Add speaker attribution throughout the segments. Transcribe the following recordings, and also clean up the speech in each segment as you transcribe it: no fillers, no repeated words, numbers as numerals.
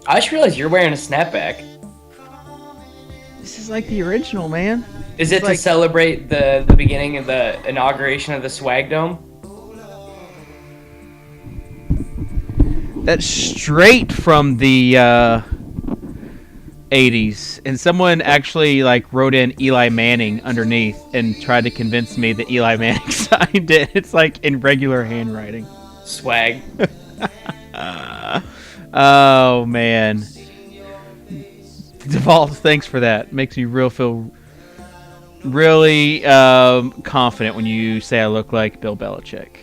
Speaker 1: I just realized you're wearing a snapback.
Speaker 2: This is like the original, man.
Speaker 1: Is
Speaker 2: It's
Speaker 1: it to
Speaker 2: like
Speaker 1: celebrate the beginning of the inauguration of the Swag Dome?
Speaker 2: that's straight from the 80s, and someone actually like wrote in Eli Manning underneath and tried to convince me that Eli Manning signed it. It's like in regular handwriting.
Speaker 1: Swag.
Speaker 2: Oh man, Deval, thanks for that. Makes me feel really confident when you say I look like Bill Belichick.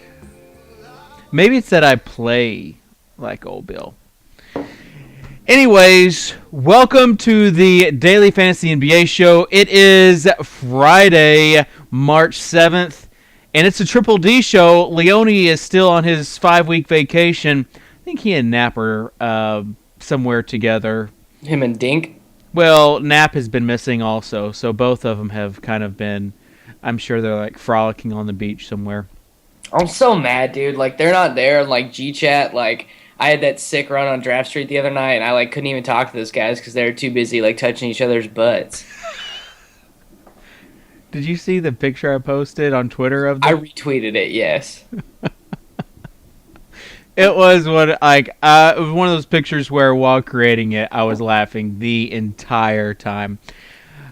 Speaker 2: Maybe it's that I play like old Bill. Anyways, welcome to the Daily Fantasy NBA show. It is Friday, March 7th, and it's a Triple D show. Leone is still on his 5-week vacation. I think he and Nap are somewhere together.
Speaker 1: Him and Dink.
Speaker 2: Well, Nap has been missing also, so both of them have kind of been, I'm sure they're like frolicking on the beach somewhere.
Speaker 1: I'm so mad, dude. Like they're not there. Like G-chat. Like I had that sick run on Draft Street the other night, and I like couldn't even talk to those guys because they were too busy like touching each other's butts.
Speaker 2: Did you see the picture I posted on Twitter of
Speaker 1: I
Speaker 2: them?
Speaker 1: retweeted it. Yes.
Speaker 2: It was it was one of those pictures where while creating it, I was laughing the entire time.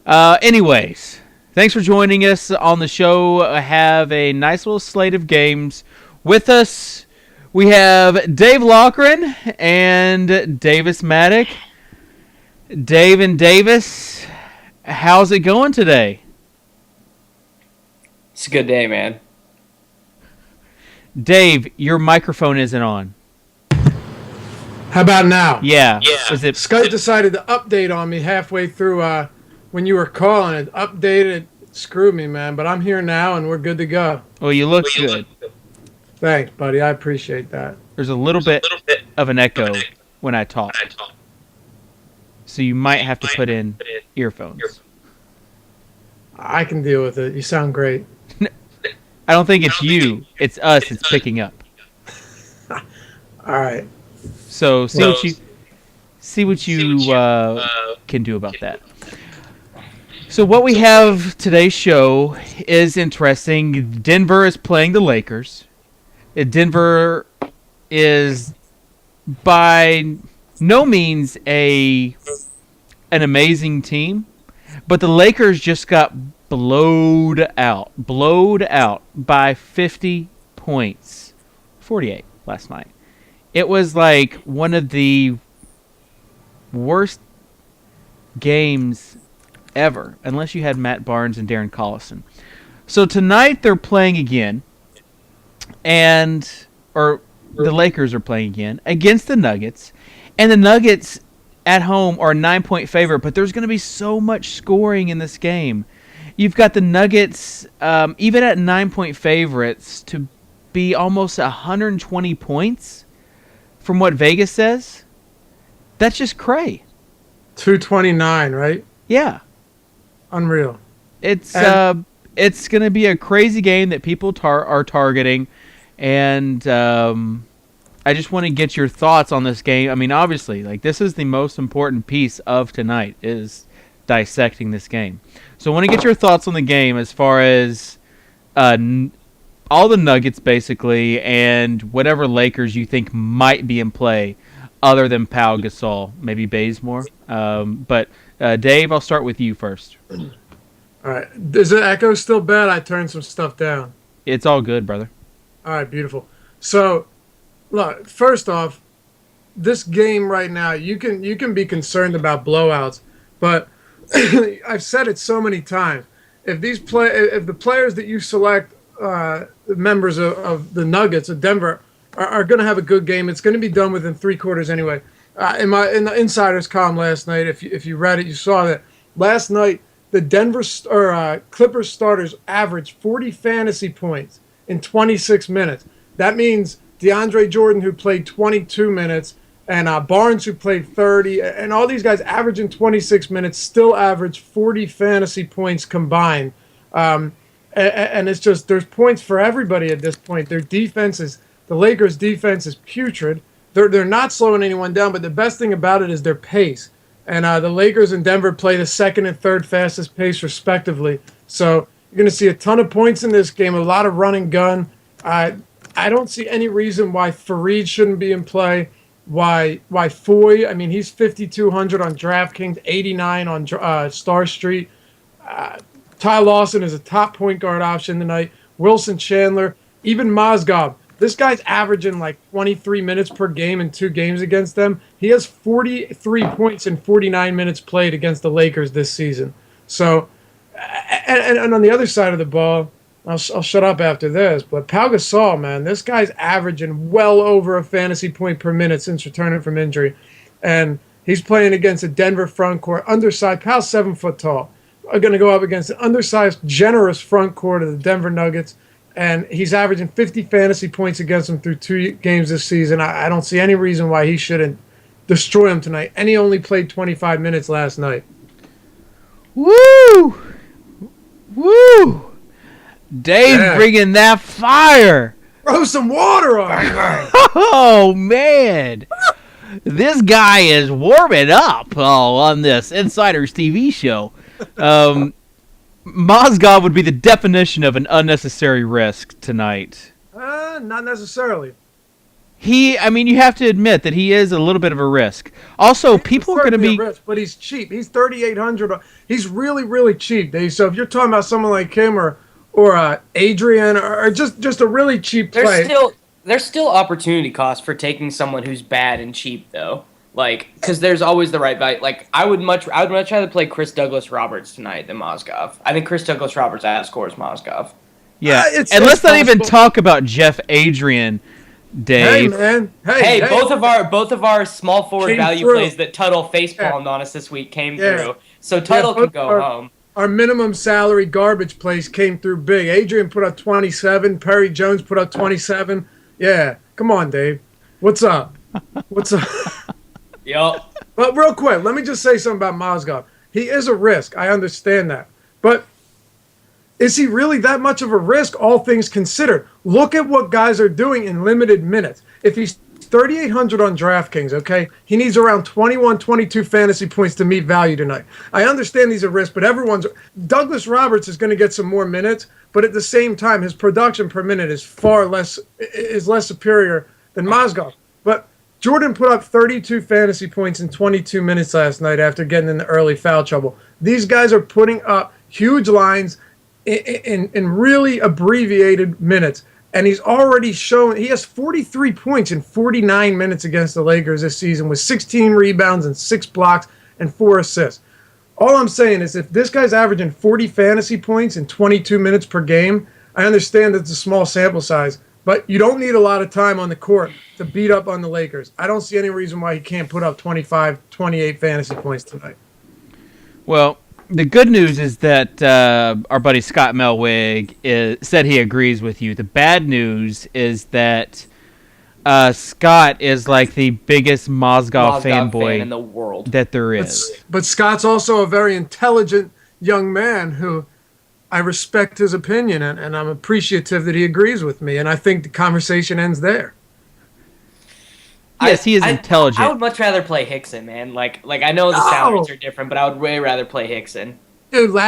Speaker 2: Anyways, thanks for joining us on the show. I have a nice little slate of games with us. We have Dave Lochran and Davis Maddock. Dave and Davis, how's it going today?
Speaker 1: It's a good day, man.
Speaker 2: Dave, your microphone isn't on.
Speaker 3: How about now?
Speaker 2: Yeah. Is it?
Speaker 3: Skype decided to update on me halfway through when you were calling. It updated, screwed me, man. But I'm here now, and we're good to go.
Speaker 2: Well, you look good.
Speaker 3: Thanks, buddy. I appreciate that.
Speaker 2: There's a little bit of an echo when I talk. So you might have to put in earphones.
Speaker 3: I can deal with it. You sound great.
Speaker 2: I don't think it's you. It's us. It's picking up.
Speaker 3: All right.
Speaker 2: So see what you can do about that. So what we have today's show is interesting. Denver is playing the Lakers. Denver is by no means an amazing team, but the Lakers just got blowed out by 50 points, 48 last night. It was like one of the worst games ever, unless you had Matt Barnes and Darren Collison. So tonight they're playing again, or the Lakers are playing again against the Nuggets, and the Nuggets at home are a 9-point favorite, but there's going to be so much scoring in this game. You've got the Nuggets, even at 9-point favorites, to be almost 120 points from what Vegas says. That's just cray.
Speaker 3: 229, right?
Speaker 2: Yeah.
Speaker 3: Unreal.
Speaker 2: It's going to be a crazy game that people are targeting, and I just want to get your thoughts on this game. I mean, obviously, like this is the most important piece of tonight is dissecting this game. So I want to get your thoughts on the game as far as all the Nuggets basically and whatever Lakers you think might be in play other than Pau Gasol, maybe Bazemore. But Dave, I'll start with you first.
Speaker 3: All right. Is the echo still bad? I turned some stuff down.
Speaker 2: It's all good, brother.
Speaker 3: All right, beautiful. So, look, first off, this game right now, you can be concerned about blowouts, but I've said it so many times. If the players that you select, members of the Nuggets of Denver, are going to have a good game, it's going to be done within 3 quarters anyway. In the Insiders column last night, if you read it, you saw that last night the Clippers starters averaged 40 fantasy points in 26 minutes. That means DeAndre Jordan, who played 22 minutes, and Barnes, who played 30, and all these guys averaging 26 minutes, still average 40 fantasy points combined. And it's just, there's points for everybody at this point. The Lakers' defense is putrid. they're not slowing anyone down. But the best thing about it is their pace. And the Lakers and Denver play the second and third fastest pace respectively. So you're going to see a ton of points in this game, a lot of run and gun. I don't see any reason why Fareed shouldn't be in play. Why Foy? I mean, he's 5,200 on DraftKings, 89 on Star Street. Ty Lawson is a top point guard option tonight. Wilson Chandler, even Mozgov. This guy's averaging like 23 minutes per game in 2 games against them. He has 43 points in 49 minutes played against the Lakers this season. So, and on the other side of the ball, I'll shut up after this, but Pau Gasol, man, this guy's averaging well over a fantasy point per minute since returning from injury. And he's playing against a Denver front court, undersized. Pau's 7 foot tall. Are going to go up against an undersized, generous front court of the Denver Nuggets. And he's averaging 50 fantasy points against them through 2 games this season. I don't see any reason why he shouldn't destroy him tonight. And he only played 25 minutes last night.
Speaker 2: Woo! Woo! Dave bringing that fire.
Speaker 3: Throw some water on him.
Speaker 2: Oh, man. This guy is warming up on this Insiders TV show. Mozgov would be the definition of an unnecessary risk tonight.
Speaker 3: Not necessarily.
Speaker 2: You have to admit that he is a little bit of a risk. Also, people are going to be...
Speaker 3: risk, but he's cheap. He's 3,800. He's really, really cheap, Dave. So if you're talking about someone like him or Adrian or just a really cheap play...
Speaker 1: There's still opportunity cost for taking someone who's bad and cheap, though. Like, because there's always the right value. Like, I would much rather play Chris Douglas Roberts tonight than Mozgov. I think Chris Douglas Roberts outscores Mozgov.
Speaker 2: Yeah, and let's not even talk about Jeff Adrian, Dave.
Speaker 3: Hey, man.
Speaker 1: Hey, both of our small forward value
Speaker 3: through.
Speaker 1: plays that Tuttle facepalmed on us this week came through. So Tuttle can go home.
Speaker 3: Our minimum salary garbage plays came through big. Adrian put up 27. Perry Jones put up 27. Yeah, come on, Dave. What's up? What's up?
Speaker 1: Yup.
Speaker 3: But real quick, let me just say something about Mozgov. He is a risk. I understand that. But is he really that much of a risk, all things considered? Look at what guys are doing in limited minutes. If he's 3,800 on DraftKings, okay, he needs around 21, 22 fantasy points to meet value tonight. I understand he's a risk, but Douglas Roberts is going to get some more minutes, but at the same time, his production per minute is less superior than Mozgov. But Jordan put up 32 fantasy points in 22 minutes last night after getting in the early foul trouble. These guys are putting up huge lines in really abbreviated minutes. And he's already shown he has 43 points in 49 minutes against the Lakers this season with 16 rebounds and 6 blocks and 4 assists. All I'm saying is if this guy's averaging 40 fantasy points in 22 minutes per game, I understand it's a small sample size, but you don't need a lot of time on the court to beat up on the Lakers. I don't see any reason why he can't put up 25, 28 fantasy points tonight.
Speaker 2: Well, the good news is that our buddy Scott Melwig said he agrees with you. The bad news is that Scott is like the biggest Mozgov fanboy
Speaker 1: fan in the world
Speaker 2: that there is.
Speaker 3: But Scott's also a very intelligent young man who I respect his opinion, and I'm appreciative that he agrees with me, and I think the conversation ends there.
Speaker 2: Yes, he is intelligent.
Speaker 1: I would much rather play Hickson, man. Like I know the salaries are different, but I would way rather play Hickson.
Speaker 3: Dude,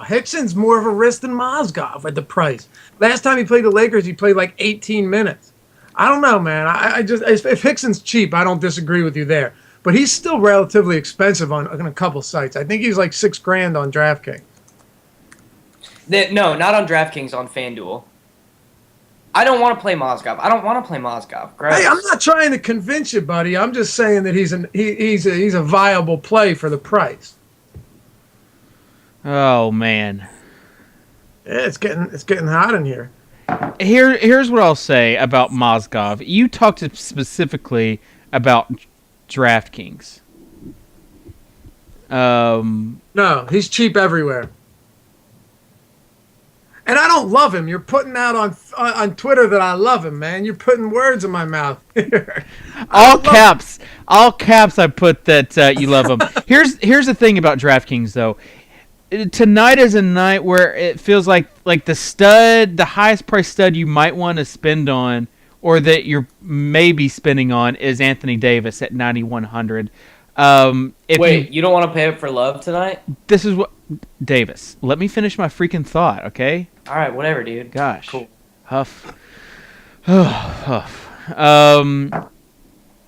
Speaker 3: Hickson's more of a risk than Mozgov at the price. Last time he played the Lakers, he played like 18 minutes. I don't know, man. I just if Hickson's cheap, I don't disagree with you there. But he's still relatively expensive on a couple sites. I think he's like $6,000 on DraftKings.
Speaker 1: No, not on DraftKings, on FanDuel. I don't want to play Mozgov. Gross.
Speaker 3: Hey, I'm not trying to convince you, buddy. I'm just saying that he's a viable play for the price.
Speaker 2: Oh man,
Speaker 3: Yeah, it's getting hot in here.
Speaker 2: Here's what I'll say about Mozgov. You talked specifically about DraftKings.
Speaker 3: No, he's cheap everywhere. And I don't love him. You're putting out on Twitter that I love him, man. You're putting words in my mouth.
Speaker 2: All caps. I put that you love him. Here's the thing about DraftKings though. Tonight is a night where it feels like the highest price stud you might want to spend on, or that you're maybe spending on is Anthony Davis at 9,100.
Speaker 1: Wait, you don't want to pay up for Love tonight?
Speaker 2: This is what Davis. Let me finish my freaking thought, okay?
Speaker 1: All right, whatever, dude.
Speaker 2: Gosh,
Speaker 1: cool.
Speaker 2: Huff. Huff.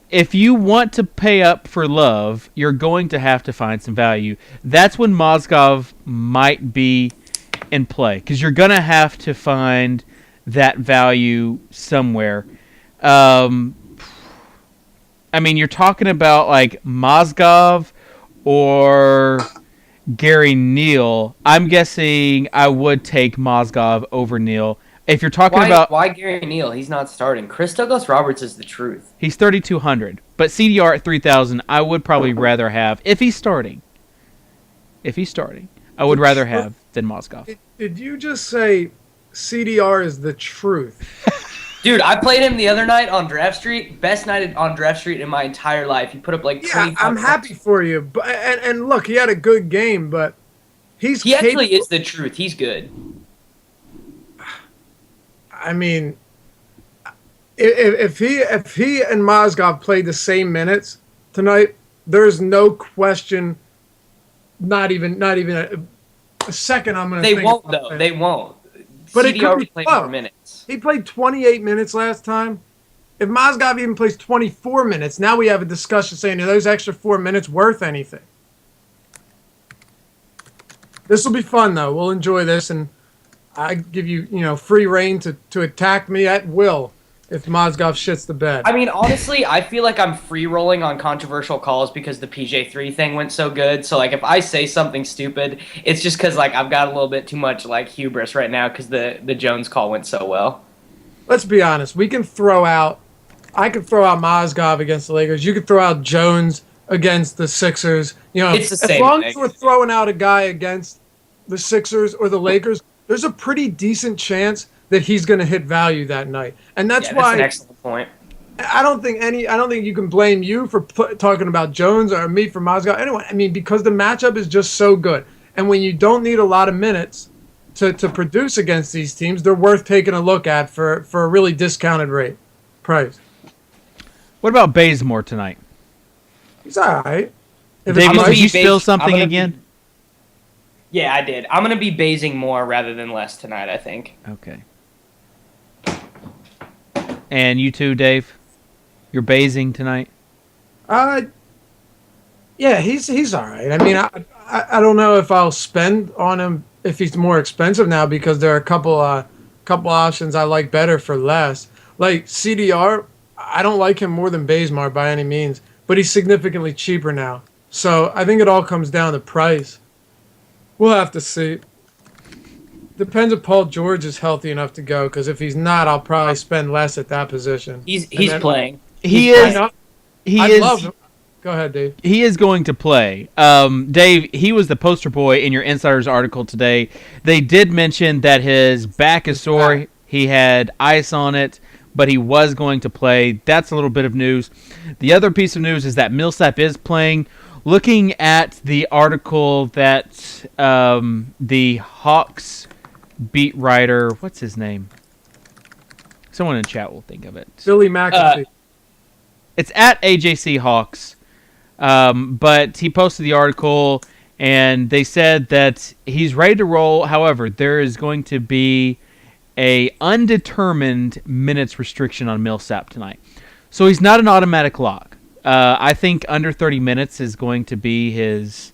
Speaker 2: If you want to pay up for Love, you're going to have to find some value. That's when Mozgov might be in play, because you're going to have to find that value somewhere. I mean, you're talking about like Mozgov or Gary Neal. I'm guessing I would take Mozgov over Neal. If you're talking about
Speaker 1: why Gary Neal, he's not starting. Chris Douglas Roberts is the truth.
Speaker 2: He's 3,200, but CDR at 3,000, I would probably rather have if he's starting. I would rather have than Mozgov.
Speaker 3: Did you just say CDR is the truth?
Speaker 1: Dude, I played him the other night on Draft Street. Best night on Draft Street in my entire life. He put up like 20.
Speaker 3: I'm happy for you, but and look, he had a good game, but he
Speaker 1: actually is the truth. He's good.
Speaker 3: I mean, if he and Mozgov played the same minutes tonight, there's no question. Not even a second. I'm gonna.
Speaker 1: They won't though. They won't.
Speaker 3: But
Speaker 1: CDR
Speaker 3: it could be
Speaker 1: playing more minutes.
Speaker 3: He played 28 minutes last time. If Mozgov even plays 24 minutes, now we have a discussion saying, are those extra 4 minutes worth anything? This will be fun though. We'll enjoy this, and I give you, free reign to attack me at will if Mozgov shits the bed.
Speaker 1: I mean, honestly, I feel like I'm free rolling on controversial calls because the PJ3 thing went so good. So, like, if I say something stupid, it's just because, like, I've got a little bit too much, like, hubris right now because the Jones call went so well.
Speaker 3: Let's be honest. I can throw out Mozgov against the Lakers. You could throw out Jones against the Sixers.
Speaker 1: It's the same
Speaker 3: as long
Speaker 1: thing.
Speaker 3: as we're throwing out a guy against the Sixers or the Lakers, there's a pretty decent chance that he's going to hit value that night, and that's why.
Speaker 1: That's an excellent point.
Speaker 3: I don't think you can blame you for talking about Jones or me for Mozgov. Anyway, I mean, because the matchup is just so good, and when you don't need a lot of minutes to produce against these teams, they're worth taking a look at for a really discounted price.
Speaker 2: What about Bazemore tonight?
Speaker 3: He's all right.
Speaker 2: Davis, did you spill something again?
Speaker 1: Yeah, I did. I'm going to be basing more rather than less tonight, I think.
Speaker 2: Okay. And you too, Dave? You're basing tonight?
Speaker 3: Yeah, he's all right. I mean, I don't know if I'll spend on him if he's more expensive now because there are a couple options I like better for less. Like CDR, I don't like him more than Bazemore by any means, but he's significantly cheaper now. So I think it all comes down to price. We'll have to see. Depends if Paul George is healthy enough to go, because if he's not, I'll probably spend less at that position.
Speaker 1: He's playing.
Speaker 2: He is.
Speaker 3: Love him. Go ahead, Dave.
Speaker 2: He is going to play. Dave, he was the poster boy in your Insiders article today. They did mention that his back is sore. He had ice on it, but he was going to play. That's a little bit of news. The other piece of news is that Millsap is playing. Looking at the article that the Hawks beat writer, what's his name? Someone in chat will think of it.
Speaker 3: Billy McAfee.
Speaker 2: It's at AJC Hawks, but he posted the article, and they said that he's ready to roll. However, there is going to be a undetermined minutes restriction on Millsap tonight. So he's not an automatic lock. I think under 30 minutes is going to be his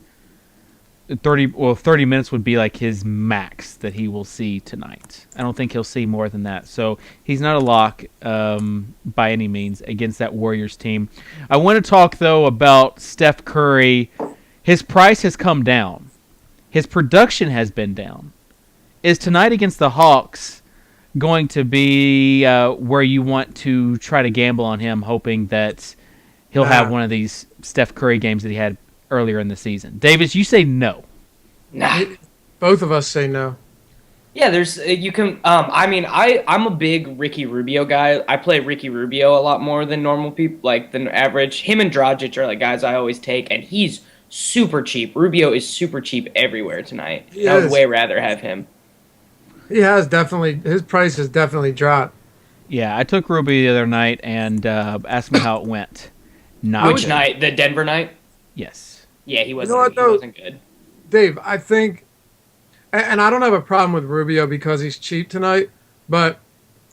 Speaker 2: 30 minutes would be like his max that he will see tonight. I don't think he'll see more than that. So he's not a lock by any means against that Warriors team. I want to talk, though, about Steph Curry. His price has come down. His production has been down. Is tonight against the Hawks going to be where you want to try to gamble on him, hoping that he'll have one of these Steph Curry games that he had earlier in the season? Davis, you say no.
Speaker 1: Nah.
Speaker 3: Both of us say no.
Speaker 1: Yeah, you can. I'm a big Ricky Rubio guy. I play Ricky Rubio a lot more than normal people, like than average. Him and Dragic are like guys I always take, and he's super cheap. Rubio is super cheap everywhere tonight. I would way rather have him.
Speaker 3: He has definitely. His price has definitely dropped.
Speaker 2: Yeah, I took Rubio the other night and asked me how it went. Not
Speaker 1: Which
Speaker 2: good.
Speaker 1: night? The Denver night?
Speaker 2: Yes.
Speaker 1: Yeah, he wasn't.
Speaker 3: You know what,
Speaker 1: He
Speaker 3: though?
Speaker 1: wasn't good.
Speaker 3: Dave, I think, and I don't have a problem with Rubio because he's cheap tonight, but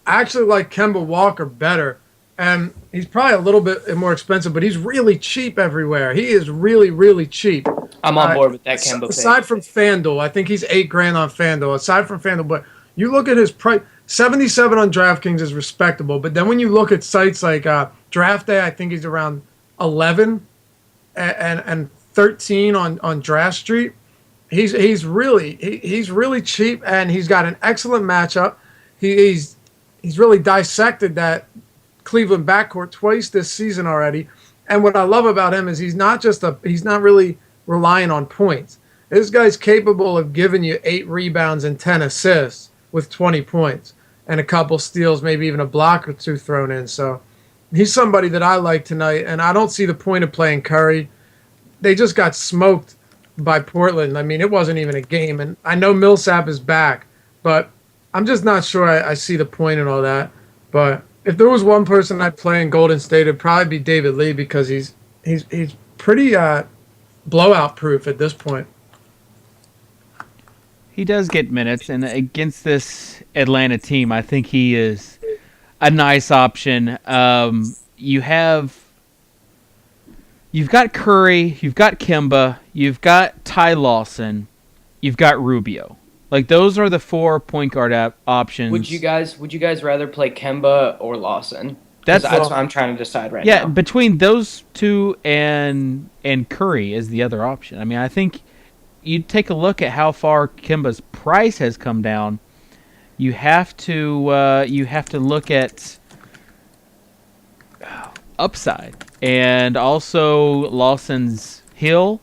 Speaker 3: I actually like Kemba Walker better. And he's probably a little bit more expensive, but he's really cheap everywhere. He is really, really cheap.
Speaker 1: I'm on board with that Kemba pick.
Speaker 3: Aside from FanDuel, I think he's $8,000 on FanDuel. Aside from FanDuel, but you look at his price, 77 on DraftKings is respectable. But then when you look at sites like DraftDay, I think he's around 11 and 13 on Draft Street. He's really cheap, and he's got an excellent matchup. He's really dissected that Cleveland backcourt twice this season already. And what I love about him is he's not really relying on points. This guy's capable of giving you 8 rebounds and 10 assists with 20 points and a couple steals, maybe even a block or 2 thrown in. So he's somebody that I like tonight, and I don't see the point of playing Curry. They just got smoked by Portland. I mean, it wasn't even a game. And I know Millsap is back, but I'm just not sure I see the point in all that. But if there was one person I'd play in Golden State, it'd probably be David Lee because he's pretty blowout proof at this point.
Speaker 2: He does get minutes, and against this Atlanta team, I think he is a nice option. You've got Curry, you've got Kemba, you've got Ty Lawson, you've got Rubio. Like, those are the 4 point guard options.
Speaker 1: Would you guys rather play Kemba or Lawson? That's what I'm trying to decide right now.
Speaker 2: Yeah, between those two and Curry is the other option. I mean, I think you take a look at how far Kemba's price has come down. You have to look at upside and also Lawson's heel.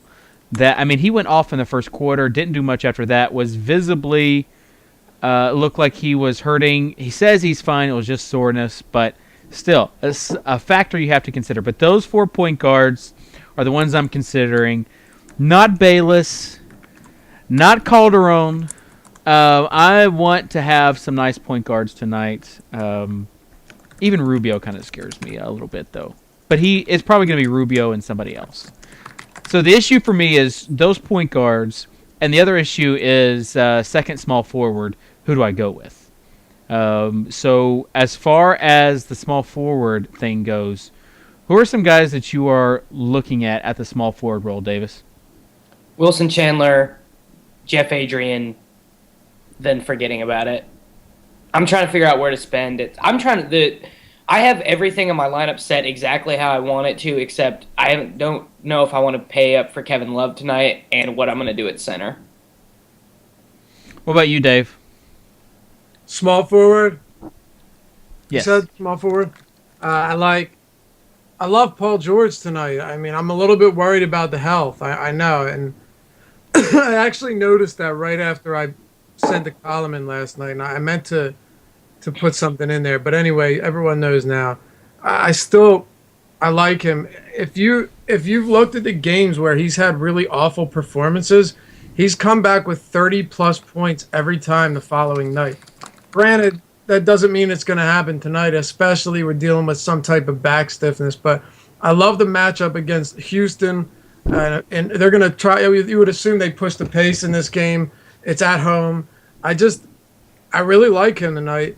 Speaker 2: That, I mean, he went off in the first quarter, didn't do much after that, was visibly looked like he was hurting. He says he's fine, it was just soreness, but still, a factor you have to consider. But those 4 point guards are the ones I'm considering. Not Bayless, not Calderon. I want to have some nice point guards tonight. Even Rubio kind of scares me a little bit, though. But it's probably going to be Rubio and somebody else. So the issue for me is those point guards, and the other issue is second small forward. Who do I go with? So as far as the small forward thing goes, who are some guys that you are looking at the small forward role, Davis?
Speaker 1: Wilson Chandler, Jeff Adrian, then forgetting about it. I'm trying to figure out where to spend it. I have everything in my lineup set exactly how I want it to, except I don't know if I want to pay up for Kevin Love tonight and what I'm going to do at center.
Speaker 2: What about you, Dave?
Speaker 3: Small forward.
Speaker 2: Yes.
Speaker 3: You said small forward. I love Paul George tonight. I mean, I'm a little bit worried about the health. I know, and I actually noticed that right after I sent the column in last night, and I meant to put something in there. But anyway, everyone knows now. I like him. If you've looked at the games where he's had really awful performances, he's come back with 30-plus points every time the following night. Granted, that doesn't mean it's going to happen tonight, especially we're dealing with some type of back stiffness. But I love the matchup against Houston, and they're going to try. You would assume they push the pace in this game. It's at home. I really like him tonight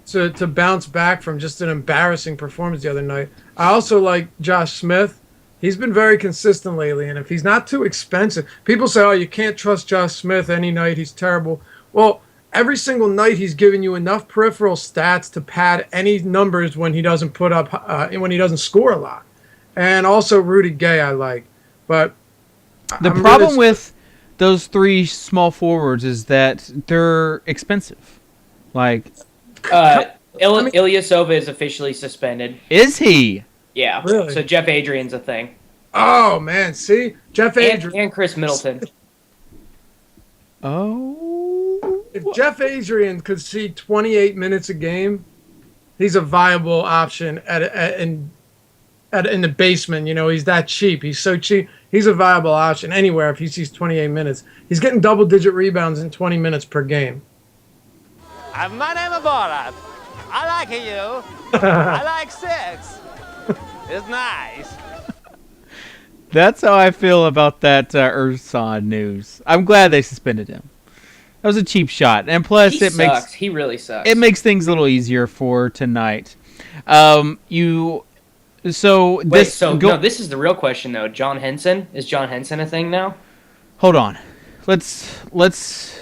Speaker 3: to bounce back from just an embarrassing performance the other night. I also like Josh Smith. He's been very consistent lately, and if he's not too expensive, people say, oh, you can't trust Josh Smith any night. He's terrible. Well, every single night he's giving you enough peripheral stats to pad any numbers when he doesn't when he doesn't score a lot. And also Rudy Gay I like. But
Speaker 1: The problem with those three small forwards is that they're expensive. Like, Ilyasova is officially suspended.
Speaker 2: Is he?
Speaker 1: Yeah.
Speaker 3: Really?
Speaker 1: So Jeff Adrian's a thing.
Speaker 3: Oh, man. See? Jeff Adrian.
Speaker 1: And Chris Middleton.
Speaker 2: Oh.
Speaker 3: If Jeff Adrian could see 28 minutes a game, he's a viable option in the basement. You know, he's that cheap. He's so cheap. He's a viable option anywhere if he sees 28 minutes. He's getting double-digit rebounds in 20 minutes per game.
Speaker 4: My name is Borat. I like you. I like sex. It's nice.
Speaker 2: That's how I feel about that Urson news. I'm glad they suspended him. That was a cheap shot, and plus
Speaker 1: He really sucks.
Speaker 2: It makes things a little easier for tonight. No, this
Speaker 1: is the real question though. John Henson, is John Henson a thing now?
Speaker 2: Hold on, let's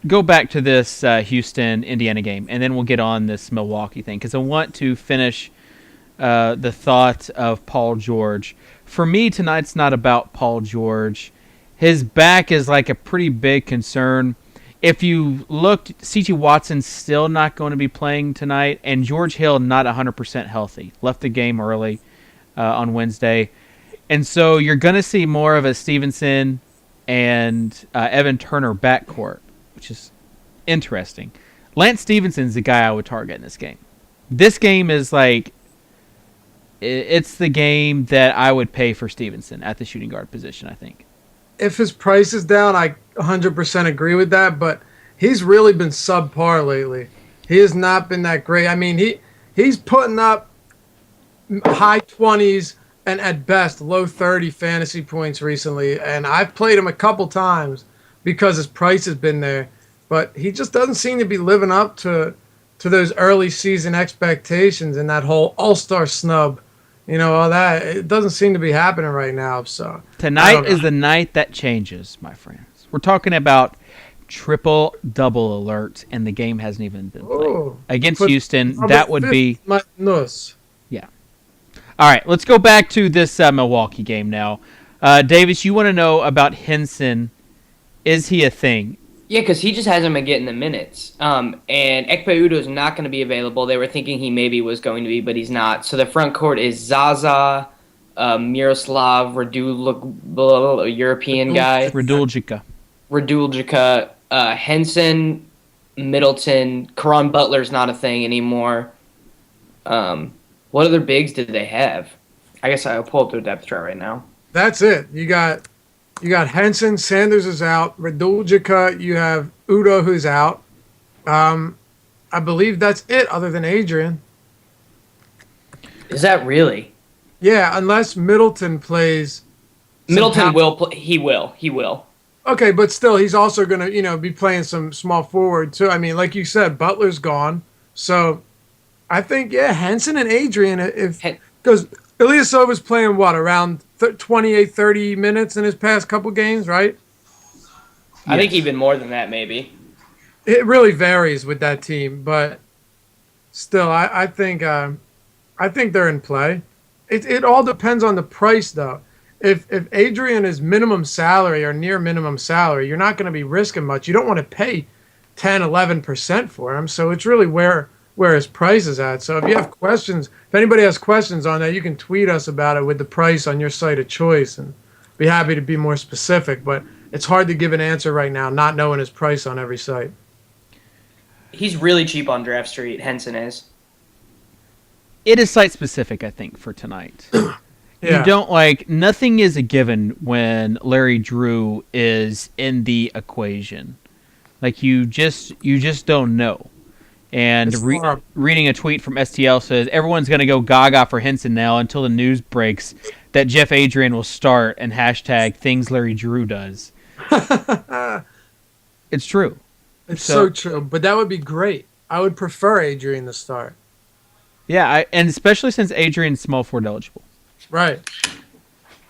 Speaker 2: go back to this Houston Indiana game, and then we'll get on this Milwaukee thing because I want to finish the thought of Paul George. For me, tonight's not about Paul George. His back is like a pretty big concern. If you looked, C.T. Watson's still not going to be playing tonight, and George Hill not 100% healthy. Left the game early on Wednesday. And so you're going to see more of a Stevenson and Evan Turner backcourt, which is interesting. Lance Stevenson's the guy I would target in this game. This game is like, it's the game that I would pay for Stevenson at the shooting guard position, I think.
Speaker 3: If his price is down, I 100% agree with that, but he's really been subpar lately. He has not been that great. I mean, he's putting up high 20s and at best low 30 fantasy points recently, and I've played him a couple times because his price has been there, but he just doesn't seem to be living up to those early season expectations and that whole all-star snub. All that, it doesn't seem to be happening right now. So
Speaker 2: tonight is the night that changes, my friends. We're talking about triple-double alert, and the game hasn't even been played. Against Houston, that would be... Yeah. All right, let's go back to this Milwaukee game now. Davis, you want to know about Henson. Is he a thing?
Speaker 1: Yeah, because he just hasn't been getting the minutes. And Ekpe Udoh's not going to be available. They were thinking he maybe was going to be, but he's not. So the front court is Zaza, Miroslav, a European guy. Raduljica, Henson, Middleton. Caron Butler's not a thing anymore. What other bigs did they have? I guess I'll pull up their depth chart right now.
Speaker 3: That's it. You got Henson, Sanders is out. Raduljica, you have Udo who's out. I believe that's it other than Adrian.
Speaker 1: Is that really?
Speaker 3: Yeah, unless Middleton plays.
Speaker 1: Middleton will play. He will.
Speaker 3: Okay, but still, he's also going to, be playing some small forward too. I mean, like you said, Butler's gone. So I think, Henson and Adrian, because Ilyasova's playing around 28, 30 minutes in his past couple games, right?
Speaker 1: I think even more than that, maybe.
Speaker 3: It really varies with that team, but still, I think they're in play. It all depends on the price, though. If Adrian is minimum salary or near minimum salary, you're not going to be risking much. You don't want to pay 10, 11% for him, so it's really where his price is at. So if you have questions, if anybody has questions on that, you can tweet us about it with the price on your site of choice, and be happy to be more specific. But it's hard to give an answer right now, not knowing his price on every site.
Speaker 1: He's really cheap on Draft Street, Henson is.
Speaker 2: It is site specific, I think, for tonight.
Speaker 3: Yeah.
Speaker 2: You don't nothing is a given when Larry Drew is in the equation. You just don't know. And reading a tweet from STL says, everyone's going to go gaga for Henson now until the news breaks that Jeff Adrian will start and hashtag things Larry Drew does. It's true.
Speaker 3: It's so true. But that would be great. I would prefer Adrian to start.
Speaker 2: Yeah, and especially since Adrian's small forward eligible.
Speaker 3: Right.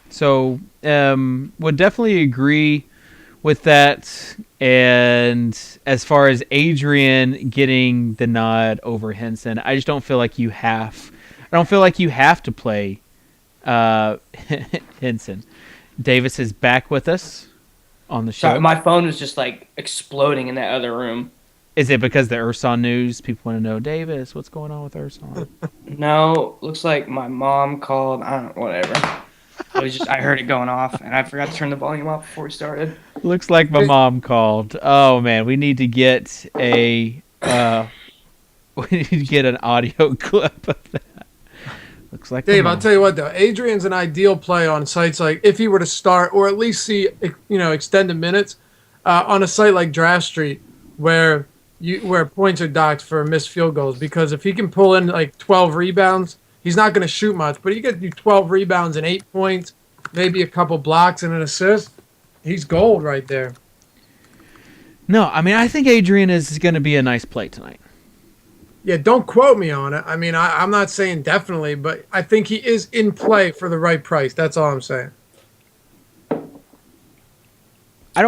Speaker 2: So would definitely agree with that. And as far as Adrian getting the nod over Henson, I just don't feel like you have. I don't feel like you have to play Henson. Davis is back with us on the show.
Speaker 1: Sorry, my phone was just exploding in that other room.
Speaker 2: Is it because the Urson news? People want to know, Davis, what's going on with Urson?
Speaker 1: No, looks like my mom called. I don't know, whatever. It was just I heard it going off, and I forgot to turn the volume off before we started.
Speaker 2: Looks like my mom called. Oh man, we need to get an audio clip of that. Looks like
Speaker 3: Dave. I'll tell you what though, Adrian's an ideal play on sites like if he were to start or at least see extended minutes on a site like Draft Street where where points are docked for missed field goals, because if he can pull in like 12 rebounds, he's not going to shoot much, but he gets you 12 rebounds and 8 points, maybe a couple blocks and an assist. He's gold right there.
Speaker 2: No, I mean, I think Adrian is going to be a nice play tonight.
Speaker 3: Yeah, don't quote me on it. I mean, I'm not saying definitely, but I think he is in play for the right price. That's all I'm saying.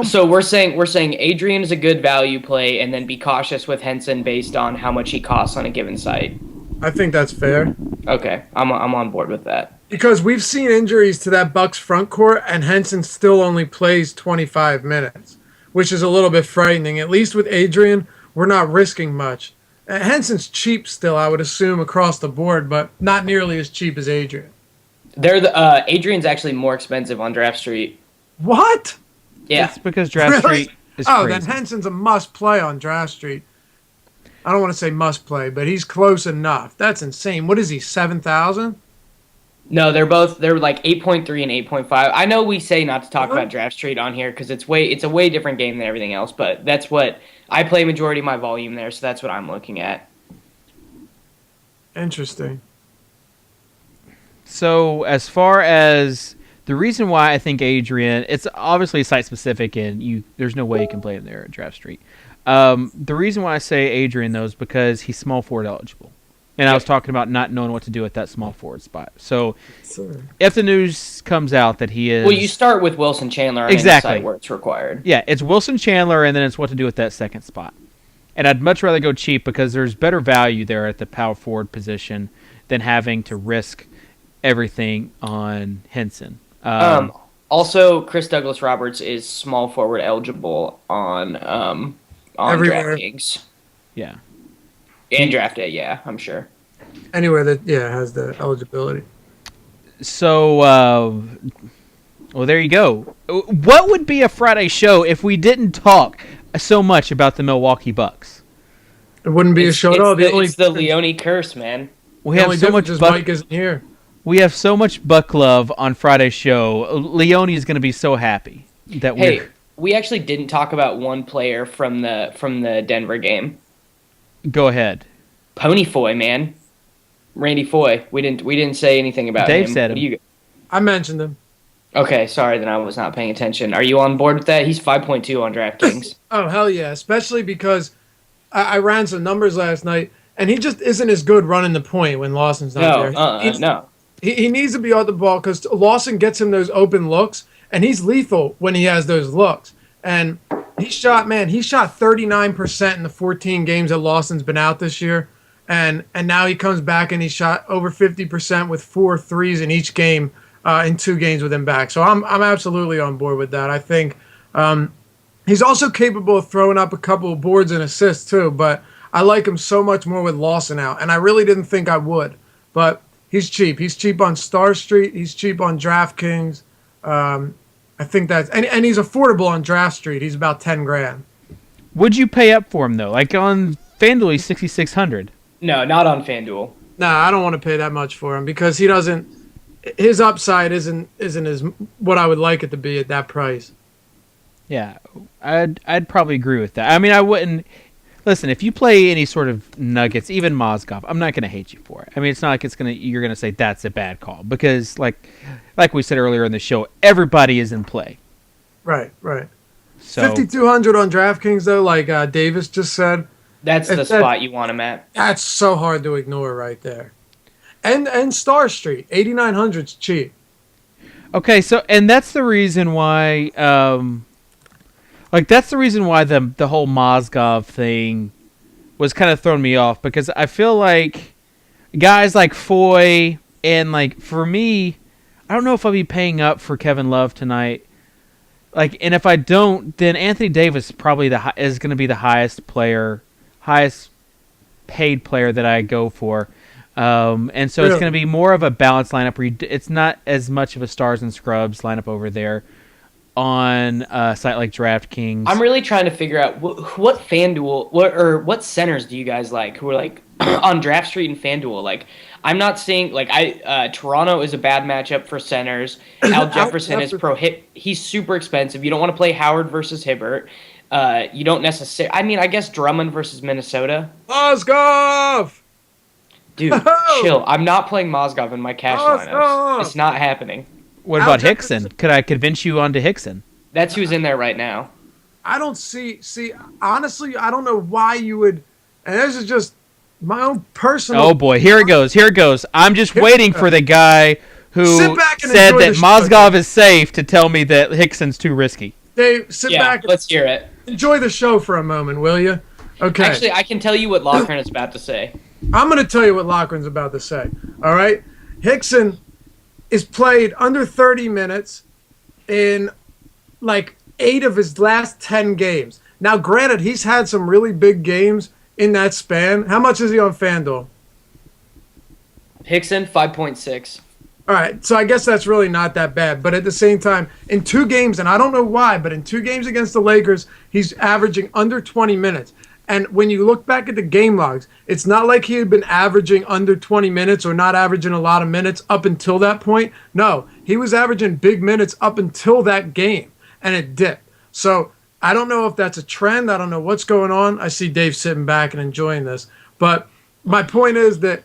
Speaker 1: So we're saying Adrian is a good value play, and then be cautious with Henson based on how much he costs on a given site.
Speaker 3: I think that's fair.
Speaker 1: Okay, I'm on board with that.
Speaker 3: Because we've seen injuries to that Bucks front court, and Henson still only plays 25 minutes, which is a little bit frightening. At least with Adrian, we're not risking much. Henson's cheap still, I would assume, across the board, but not nearly as cheap as Adrian.
Speaker 1: Adrian's actually more expensive on Draft Street.
Speaker 3: What?
Speaker 1: Yeah.
Speaker 2: It's because Draft Street is
Speaker 3: crazy.
Speaker 2: Then
Speaker 3: Henson's a must-play on Draft Street. I don't want to say must-play, but he's close enough. That's insane. What is he, 7,000?
Speaker 1: No, they're like 8.3 and 8.5. I know we say not to talk about Draft Street on here because it's a way different game than everything else, but that's what I play majority of my volume there, so that's what I'm looking at.
Speaker 3: Interesting.
Speaker 2: So as far as the reason why I think Adrian, it's obviously site specific, and there's no way you can play him there at Draft Street. The reason why I say Adrian though is because he's small forward eligible. And I was talking about not knowing what to do at that small forward spot. So if the news comes out that he is...
Speaker 1: Well, you start with Wilson Chandler on any site where it's required.
Speaker 2: Yeah, it's Wilson Chandler, and then it's what to do at that second spot. And I'd much rather go cheap because there's better value there at the power forward position than having to risk everything on Henson.
Speaker 1: Also, Chris Douglas Roberts is small forward eligible on DraftKings.
Speaker 2: Yeah.
Speaker 1: And DraftDay, yeah, I'm sure.
Speaker 3: Anywhere that has the eligibility.
Speaker 2: So, well, there you go. What would be a Friday show if we didn't talk so much about the Milwaukee Bucks?
Speaker 3: It wouldn't be a show at all.
Speaker 1: It's the Leone curse, man.
Speaker 2: We have so much.
Speaker 3: Mike isn't here.
Speaker 2: We have so much Buck love on Friday's show. Leone is going to be so happy that
Speaker 1: we actually didn't talk about one player from the Denver game.
Speaker 2: Go ahead.
Speaker 1: Pony Foy, man. Randy Foy. We didn't say anything about him.
Speaker 2: Dave said him.
Speaker 3: I mentioned him.
Speaker 1: Okay, sorry, then I was not paying attention. Are you on board with that? He's 5.2 on DraftKings.
Speaker 3: Oh, hell yeah. Especially because I ran some numbers last night, and he just isn't as good running the point when Lawson's not there.
Speaker 1: No.
Speaker 3: He needs to be off the ball because Lawson gets him those open looks, and he's lethal when he has those looks. And he shot 39% in the 14 games that Lawson's been out this year. And now he comes back and he shot over 50% with 4 threes in each game in 2 games with him back. So I'm absolutely on board with that. I think he's also capable of throwing up a couple of boards and assists too, but I like him so much more with Lawson out. And I really didn't think I would. But he's cheap. He's cheap on Star Street. He's cheap on DraftKings. I think that's and he's affordable on Draft Street. He's about $10,000.
Speaker 2: Would you pay up for him though? Like on FanDuel, he's $6,600.
Speaker 1: No, not on FanDuel.
Speaker 3: Nah, I don't want to pay that much for him because he doesn't. His upside isn't as what I would like it to be at that price.
Speaker 2: Yeah, I'd probably agree with that. I mean, I wouldn't. Listen, if you play any sort of Nuggets, even Mozgov, I'm not going to hate you for it. I mean, it's not like you're going to say that's a bad call because, like we said earlier in the show, everybody is in play.
Speaker 3: Right.
Speaker 2: So
Speaker 3: 5,200 on DraftKings though, like Davis just said.
Speaker 1: That's the spot you want him at.
Speaker 3: That's so hard to ignore right there. And Star Street, 8,900's cheap.
Speaker 2: Okay, so and that's the reason why. That's the reason why the whole Mozgov thing was kind of throwing me off because I feel like guys like Foy and for me, I don't know if I'll be paying up for Kevin Love tonight. And if I don't, then Anthony Davis probably is going to be the highest paid player that I go for. And so it's going to be more of a balanced lineup where it's not as much of a stars and scrubs lineup over there. On a site like DraftKings,
Speaker 1: I'm really trying to figure out what FanDuel what centers do you guys like who are on Draft Street and FanDuel. I'm not seeing Toronto is a bad matchup for centers. Al Jefferson is he's super expensive. You don't want to play Howard versus Hibbert. You don't necessarily. I mean, I guess Drummond versus Minnesota.
Speaker 3: Mozgov!
Speaker 1: Dude, chill. I'm not playing Mozgov in my cash lineups. It's not happening.
Speaker 2: What about Hickson? Could I convince you onto Hickson?
Speaker 1: That's who's in there right now.
Speaker 3: I don't see, honestly, I don't know why you would, and this is just my own personal.
Speaker 2: Oh boy, here it goes. I'm just waiting for the guy who said that Mozgov is safe to tell me that Hickson's too risky.
Speaker 3: Dave, sit back.
Speaker 1: Let's hear it.
Speaker 3: Enjoy the show for a moment, will you? Okay.
Speaker 1: Actually, I can tell you what Loughran is about to say.
Speaker 3: I'm going to tell you what Loughran's about to say. All right? Hickson is played under 30 minutes in like 8 of his last 10 games. Now, granted, he's had some really big games in that span. How much is he on FanDuel?
Speaker 1: Hickson, 5.6.
Speaker 3: All right, so I guess that's really not that bad. But at the same time, in 2 games, and I don't know why, but in 2 games against the Lakers, he's averaging under 20 minutes. And when you look back at the game logs, it's not like he had been averaging under 20 minutes or not averaging a lot of minutes up until that point. No, he was averaging big minutes up until that game, and it dipped. So I don't know if that's a trend. I don't know what's going on. I see Dave sitting back and enjoying this. But my point is that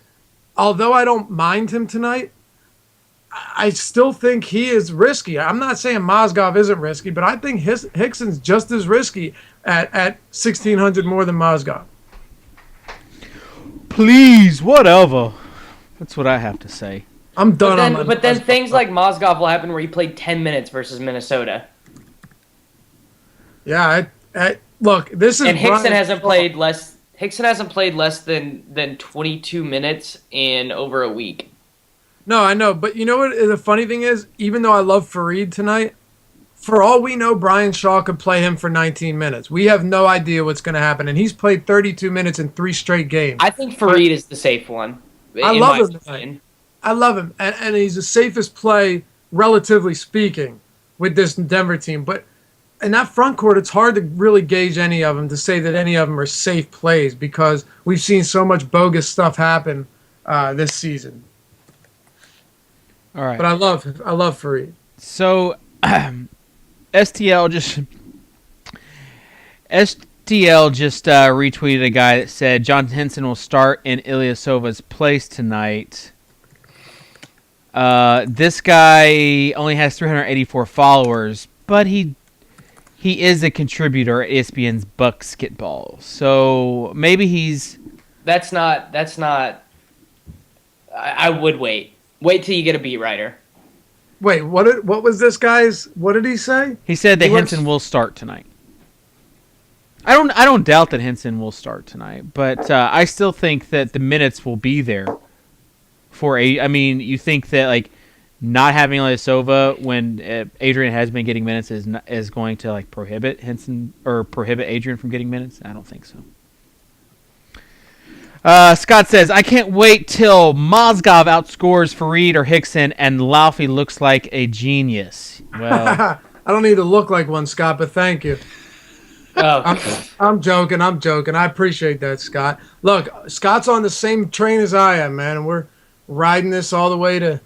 Speaker 3: although I don't mind him tonight, I still think he is risky. I'm not saying Mozgov isn't risky, but I think Hickson's just as risky at 1,600 more than Mozgov.
Speaker 2: Please, whatever. That's what I have to say.
Speaker 3: I'm done.
Speaker 1: But then things like Mozgov will happen where he played 10 minutes versus Minnesota.
Speaker 3: Yeah, look, this is.
Speaker 1: And Hickson hasn't played less. Hickson hasn't played less than 22 minutes in over a week.
Speaker 3: No, I know, but you know what the funny thing is? Even though I love Fareed tonight, for all we know, Brian Shaw could play him for 19 minutes. We have no idea what's going to happen, and he's played 32 minutes in 3 straight games.
Speaker 1: I think Fareed is the safe one.
Speaker 3: I love him tonight. I love him, and he's the safest play, relatively speaking, with this Denver team. But in that front court, it's hard to really gauge any of them to say that any of them are safe plays because we've seen so much bogus stuff happen this season.
Speaker 2: All right.
Speaker 3: But I love Fareed.
Speaker 2: So STL just retweeted a guy that said John Henson will start in Ilyasova's place tonight. This guy only has 384 followers, but he is a contributor at ESPN's Bucksketball. So maybe he's.
Speaker 1: That's not. I would wait. Wait till you get a beat writer.
Speaker 3: Wait, what was this guy's? What did he say?
Speaker 2: He said that Henson will start tonight. I don't doubt that Henson will start tonight, but I still think that the minutes will be there for I mean, you think that like not having Ilyasova when Adrian has been getting minutes is going to like prohibit Henson or prohibit Adrian from getting minutes? I don't think so. Scott says, I can't wait till Mozgov outscores Fareed or Hickson and Laufey looks like a genius. Well,
Speaker 3: I don't need to look like one, Scott, but thank you.
Speaker 1: Oh.
Speaker 3: I'm joking. I appreciate that, Scott. Look, Scott's on the same train as I am, man, and we're riding this all the way to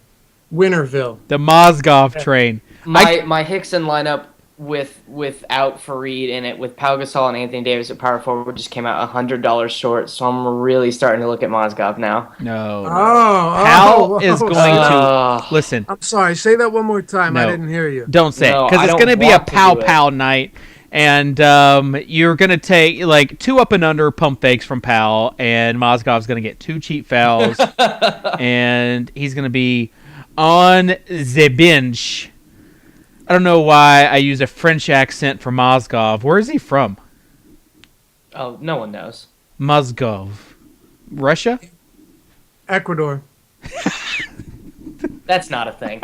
Speaker 3: Winterville.
Speaker 2: The Mozgov train.
Speaker 1: My Hickson lineup without Fareed in it, with Pau Gasol and Anthony Davis at power forward, just came out $100 short. So I'm really starting to look at Mozgov now.
Speaker 2: No.
Speaker 3: Pau
Speaker 2: is going to listen.
Speaker 3: I'm sorry. Say that one more time.
Speaker 2: No,
Speaker 3: I didn't hear you.
Speaker 2: Don't say it because it's going to be a Pau night, and you're going to take like 2 up and under pump fakes from Pau, and Mozgov's going to get 2 cheap fouls, and he's going to be on the bench. I don't know why I use a French accent for Mozgov. Where is he from?
Speaker 1: Oh, no one knows.
Speaker 2: Mozgov. Russia?
Speaker 3: Ecuador.
Speaker 1: That's not a thing.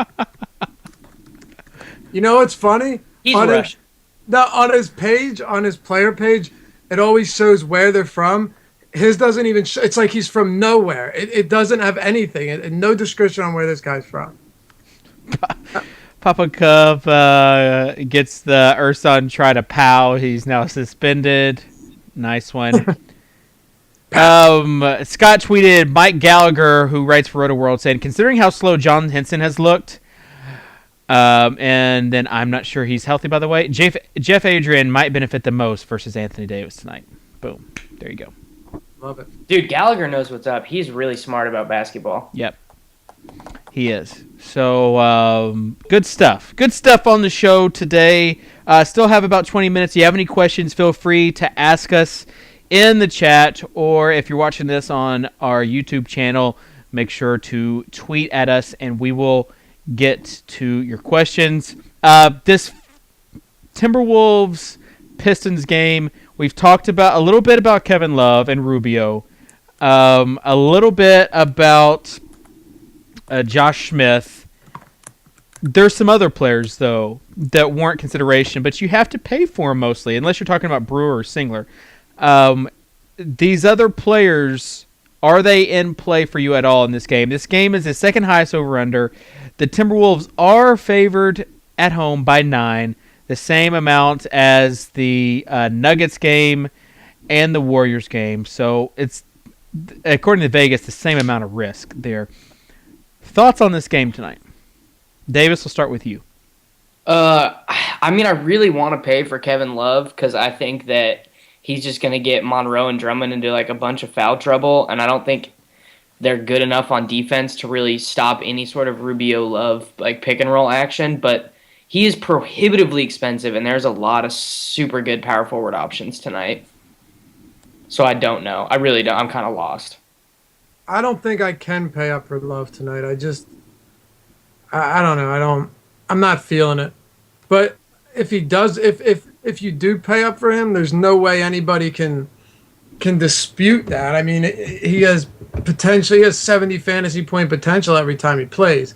Speaker 3: You know what's funny?
Speaker 1: He's Russian.
Speaker 3: On his page, on his player page, it always shows where they're from. His doesn't even show. It's like he's from nowhere. It doesn't have anything. No description on where this guy's from.
Speaker 2: Papa Cub gets the Urson try to Pau. He's now suspended. Nice one. Scott tweeted Mike Gallagher, who writes for Roto World, saying, considering how slow John Henson has looked, And then I'm not sure he's healthy, by the way. Jeff Adrian might benefit the most versus Anthony Davis tonight. Boom. There you go.
Speaker 3: Love it.
Speaker 1: Dude, Gallagher knows what's up. He's really smart about basketball.
Speaker 2: Yep. He is. So, good stuff. Good stuff on the show today. Still have about 20 minutes. If you have any questions, feel free to ask us in the chat, or if you're watching this on our YouTube channel, make sure to tweet at us, and we will get to your questions. This Timberwolves Pistons game, we've talked about a little bit about Kevin Love and Rubio, a little bit about Josh Smith. There's some other players, though, that warrant consideration, but you have to pay for them mostly, unless you're talking about Brewer or Singler. These other players, are they in play for you at all in this game? This game is the second highest over-under. The Timberwolves are favored at home by 9, the same amount as the Nuggets game and the Warriors game. So it's, according to Vegas, the same amount of risk there. Thoughts on this game tonight? Davis, we'll start with you.
Speaker 1: I mean, I really want to pay for Kevin Love because I think that he's just going to get Monroe and Drummond into like a bunch of foul trouble, and I don't think they're good enough on defense to really stop any sort of Rubio Love like pick and roll action. But he is prohibitively expensive, and there's a lot of super good power forward options tonight. So I don't know. I really don't. I'm kind of lost.
Speaker 3: I don't think I can pay up for Love tonight. I don't know. I'm not feeling it. But if he does, if you do pay up for him, there's no way anybody can dispute that. I mean, he has 70 fantasy point potential every time he plays.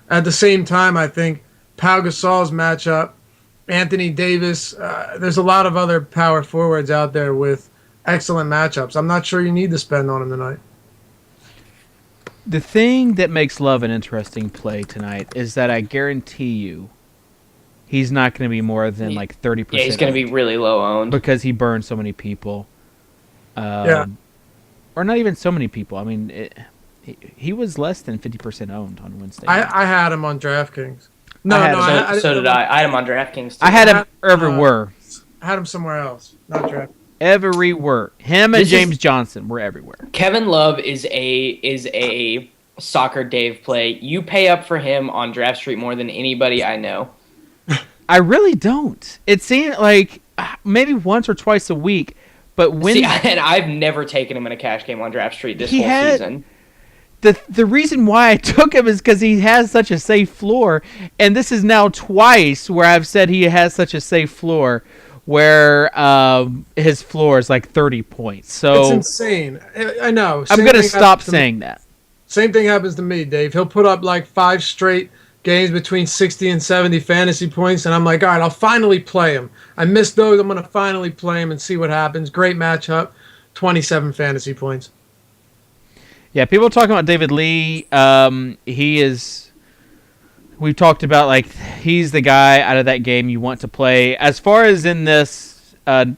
Speaker 3: At the same time, I think Pau Gasol's matchup, Anthony Davis, there's a lot of other power forwards out there with excellent matchups. I'm not sure you need to spend on him tonight.
Speaker 2: The thing that makes Love an interesting play tonight is that I guarantee you he's not going to be more than like 30%.
Speaker 1: Yeah, he's going to be really low owned.
Speaker 2: Because he burned so many people.
Speaker 3: Yeah.
Speaker 2: Or not even so many people. I mean, he was less than 50% owned on Wednesday.
Speaker 3: I had him on DraftKings.
Speaker 1: So did I. I had him on DraftKings too.
Speaker 2: I had him everywhere.
Speaker 3: I had him somewhere else, not DraftKings.
Speaker 2: Everywhere. Him and James Johnson were everywhere.
Speaker 1: Kevin Love is a soccer Dave play. You pay up for him on Draft Street more than anybody I know.
Speaker 2: I really don't. It seemed like maybe once or twice a week, but when
Speaker 1: and I've never taken him in a cash game on Draft Street this whole season.
Speaker 2: The reason why I took him is because he has such a safe floor, and this is now twice where I've said he has such a safe floor, where his floor is like 30 points. So
Speaker 3: it's insane. I know.
Speaker 2: I'm going to stop saying that.
Speaker 3: Same thing happens to me, Dave. He'll put up like 5 straight games between 60 and 70 fantasy points, and I'm like, all right, I'll finally play him. I missed those. I'm going to finally play him and see what happens. Great matchup. 27 fantasy points.
Speaker 2: Yeah, people are talking about David Lee. He is... We've talked about, like, he's the guy out of that game you want to play. As far as in this the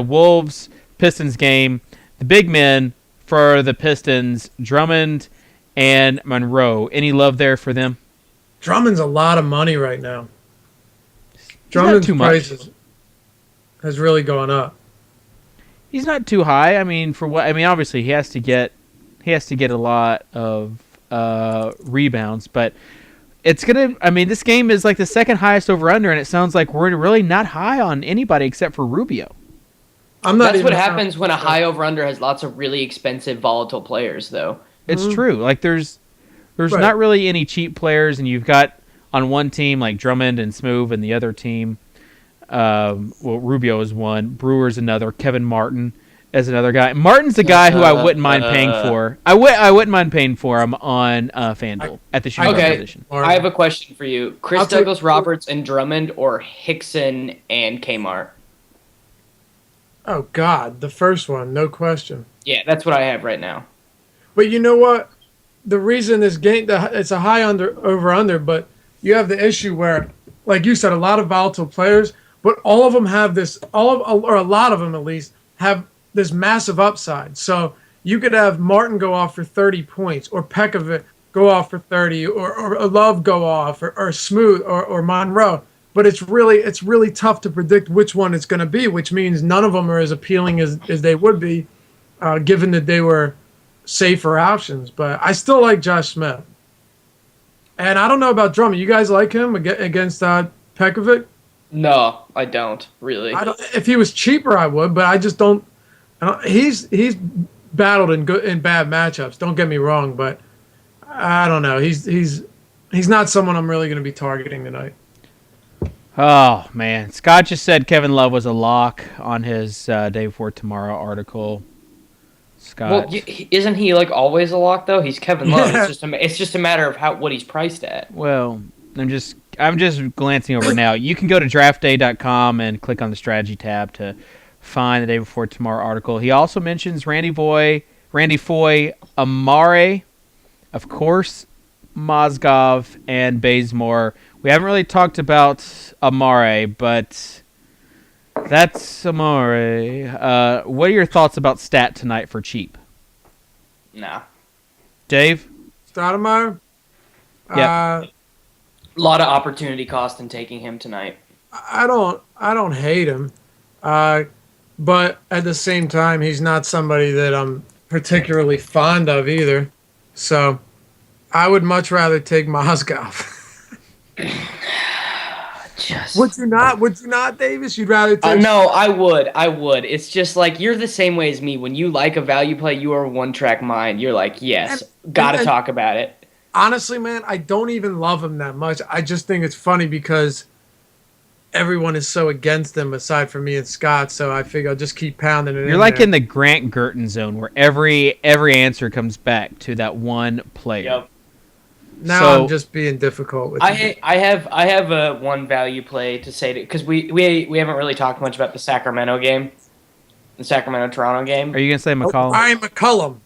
Speaker 2: Wolves-Pistons game, the big men for the Pistons, Drummond and Monroe. Any love there for them?
Speaker 3: Drummond's a lot of money right now.
Speaker 2: Drummond's
Speaker 3: price has really gone up.
Speaker 2: He's not too high. I mean, obviously he has to get a lot of rebounds, but it's gonna. I mean, this game is like the second highest over under, and it sounds like we're really not high on anybody except for Rubio.
Speaker 1: That's what happens when a high over under has lots of really expensive volatile players, though.
Speaker 2: It's true. Like there's not really any cheap players, and you've got on one team like Drummond and Smoove, and the other team, Rubio is one, Brewer's another, Kevin Martin as another guy. Martin's a guy who I wouldn't mind paying for. I wouldn't mind paying for him on FanDuel at the shooting position.
Speaker 1: I have a question for you: Douglas Roberts and Drummond, or Hickson and Kmart?
Speaker 3: Oh God, the first one, no question.
Speaker 1: Yeah, that's what I have right now.
Speaker 3: But you know what? The reason this game, it's a high over under, but you have the issue where, like you said, a lot of volatile players, but all of them have this, or a lot of them at least, have this massive upside. So you could have Martin go off for 30 points, or Pekovic go off for 30 or Love go off or Smooth or Monroe. But it's really tough to predict which one it's going to be, which means none of them are as appealing as they would be, given that they were safer options. But I still like Josh Smith. And I don't know about Drummond. You guys like him against Pekovic?
Speaker 1: No, I don't really.
Speaker 3: If he was cheaper, I would, but I just don't. He's battled in bad matchups. Don't get me wrong, but I don't know. He's not someone I'm really going to be targeting tonight.
Speaker 2: Oh man, Scott just said Kevin Love was a lock on his day before tomorrow article. Scott,
Speaker 1: Well, isn't he like always a lock though? He's Kevin Love.
Speaker 3: Yeah.
Speaker 1: It's just a matter of what he's priced at.
Speaker 2: well, I'm just glancing over now. You can go to draftday.com and click on the strategy tab to find the day before tomorrow article. He also mentions Randy Foy, Amare, of course, Mozgov, and Bazemore. We haven't really talked about Amare, but that's Amare. What are your thoughts about Stat tonight for cheap?
Speaker 1: Nah.
Speaker 2: Dave?
Speaker 3: Stoudemire?
Speaker 2: Yeah.
Speaker 1: A lot of opportunity cost in taking him tonight.
Speaker 3: I don't hate him, but at the same time, he's not somebody that I'm particularly fond of either. So I would much rather take Mozgov. Would you not, Davis? You'd rather take?
Speaker 1: No, I would. It's just like you're the same way as me. When you like a value play, you are one track mind. You're like, yes, gotta talk about it.
Speaker 3: Honestly, man, I don't even love him that much. I just think it's funny because everyone is so against him aside from me and Scott, so I figure I'll just keep pounding it.
Speaker 2: You're like in the Grant Girton zone where every answer comes back to that one player.
Speaker 1: Yep.
Speaker 3: Now I'm just being difficult with it.
Speaker 1: I have a one value play to say because we haven't really talked much about the Sacramento game, the Sacramento-Toronto game.
Speaker 2: Are you gonna say McCollum?
Speaker 3: I'm McCollum.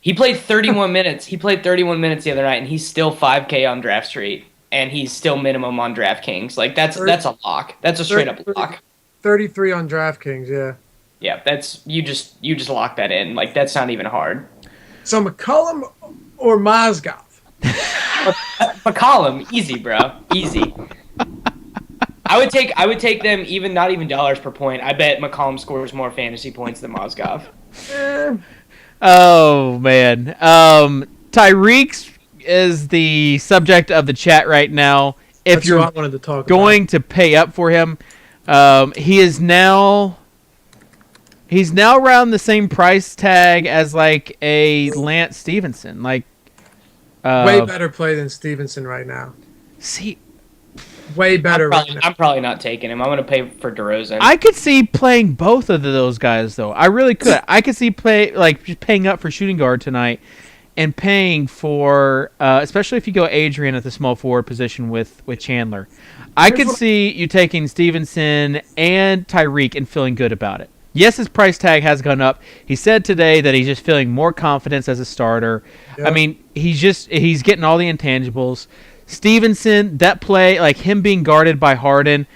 Speaker 1: He played 31 minutes. He played 31 minutes the other night, and he's still 5K on Draft Street, and he's still minimum on DraftKings. Like that's a lock. That's a straight up lock.
Speaker 3: 33 on DraftKings, yeah.
Speaker 1: Yeah, that's you just lock that in. Like that's not even hard.
Speaker 3: So McCollum or Mozgov?
Speaker 1: McCollum, easy, bro, easy. I would take them not even dollars per point. I bet McCollum scores more fantasy points than Mozgov.
Speaker 2: Oh man, Tyreek is the subject of the chat right now. If
Speaker 3: That's
Speaker 2: you're
Speaker 3: what I wanted to talk
Speaker 2: going to pay up for him, he's now around the same price tag as like a Lance Stevenson, like
Speaker 3: way better play than Stevenson right now.
Speaker 2: See,
Speaker 3: way better right now.
Speaker 1: I'm probably not taking him. I'm going to pay for DeRozan.
Speaker 2: I could see playing both of those guys though. I really could. I could see just paying up for shooting guard tonight and paying for especially if you go Adrian at the small forward position with Chandler. I could see you taking Stevenson and Tyreek and feeling good about it. Yes, his price tag has gone up. He said today that he's just feeling more confidence as a starter. Yep. I mean, he's getting all the intangibles. Stevenson, that play, like him being guarded by Harden,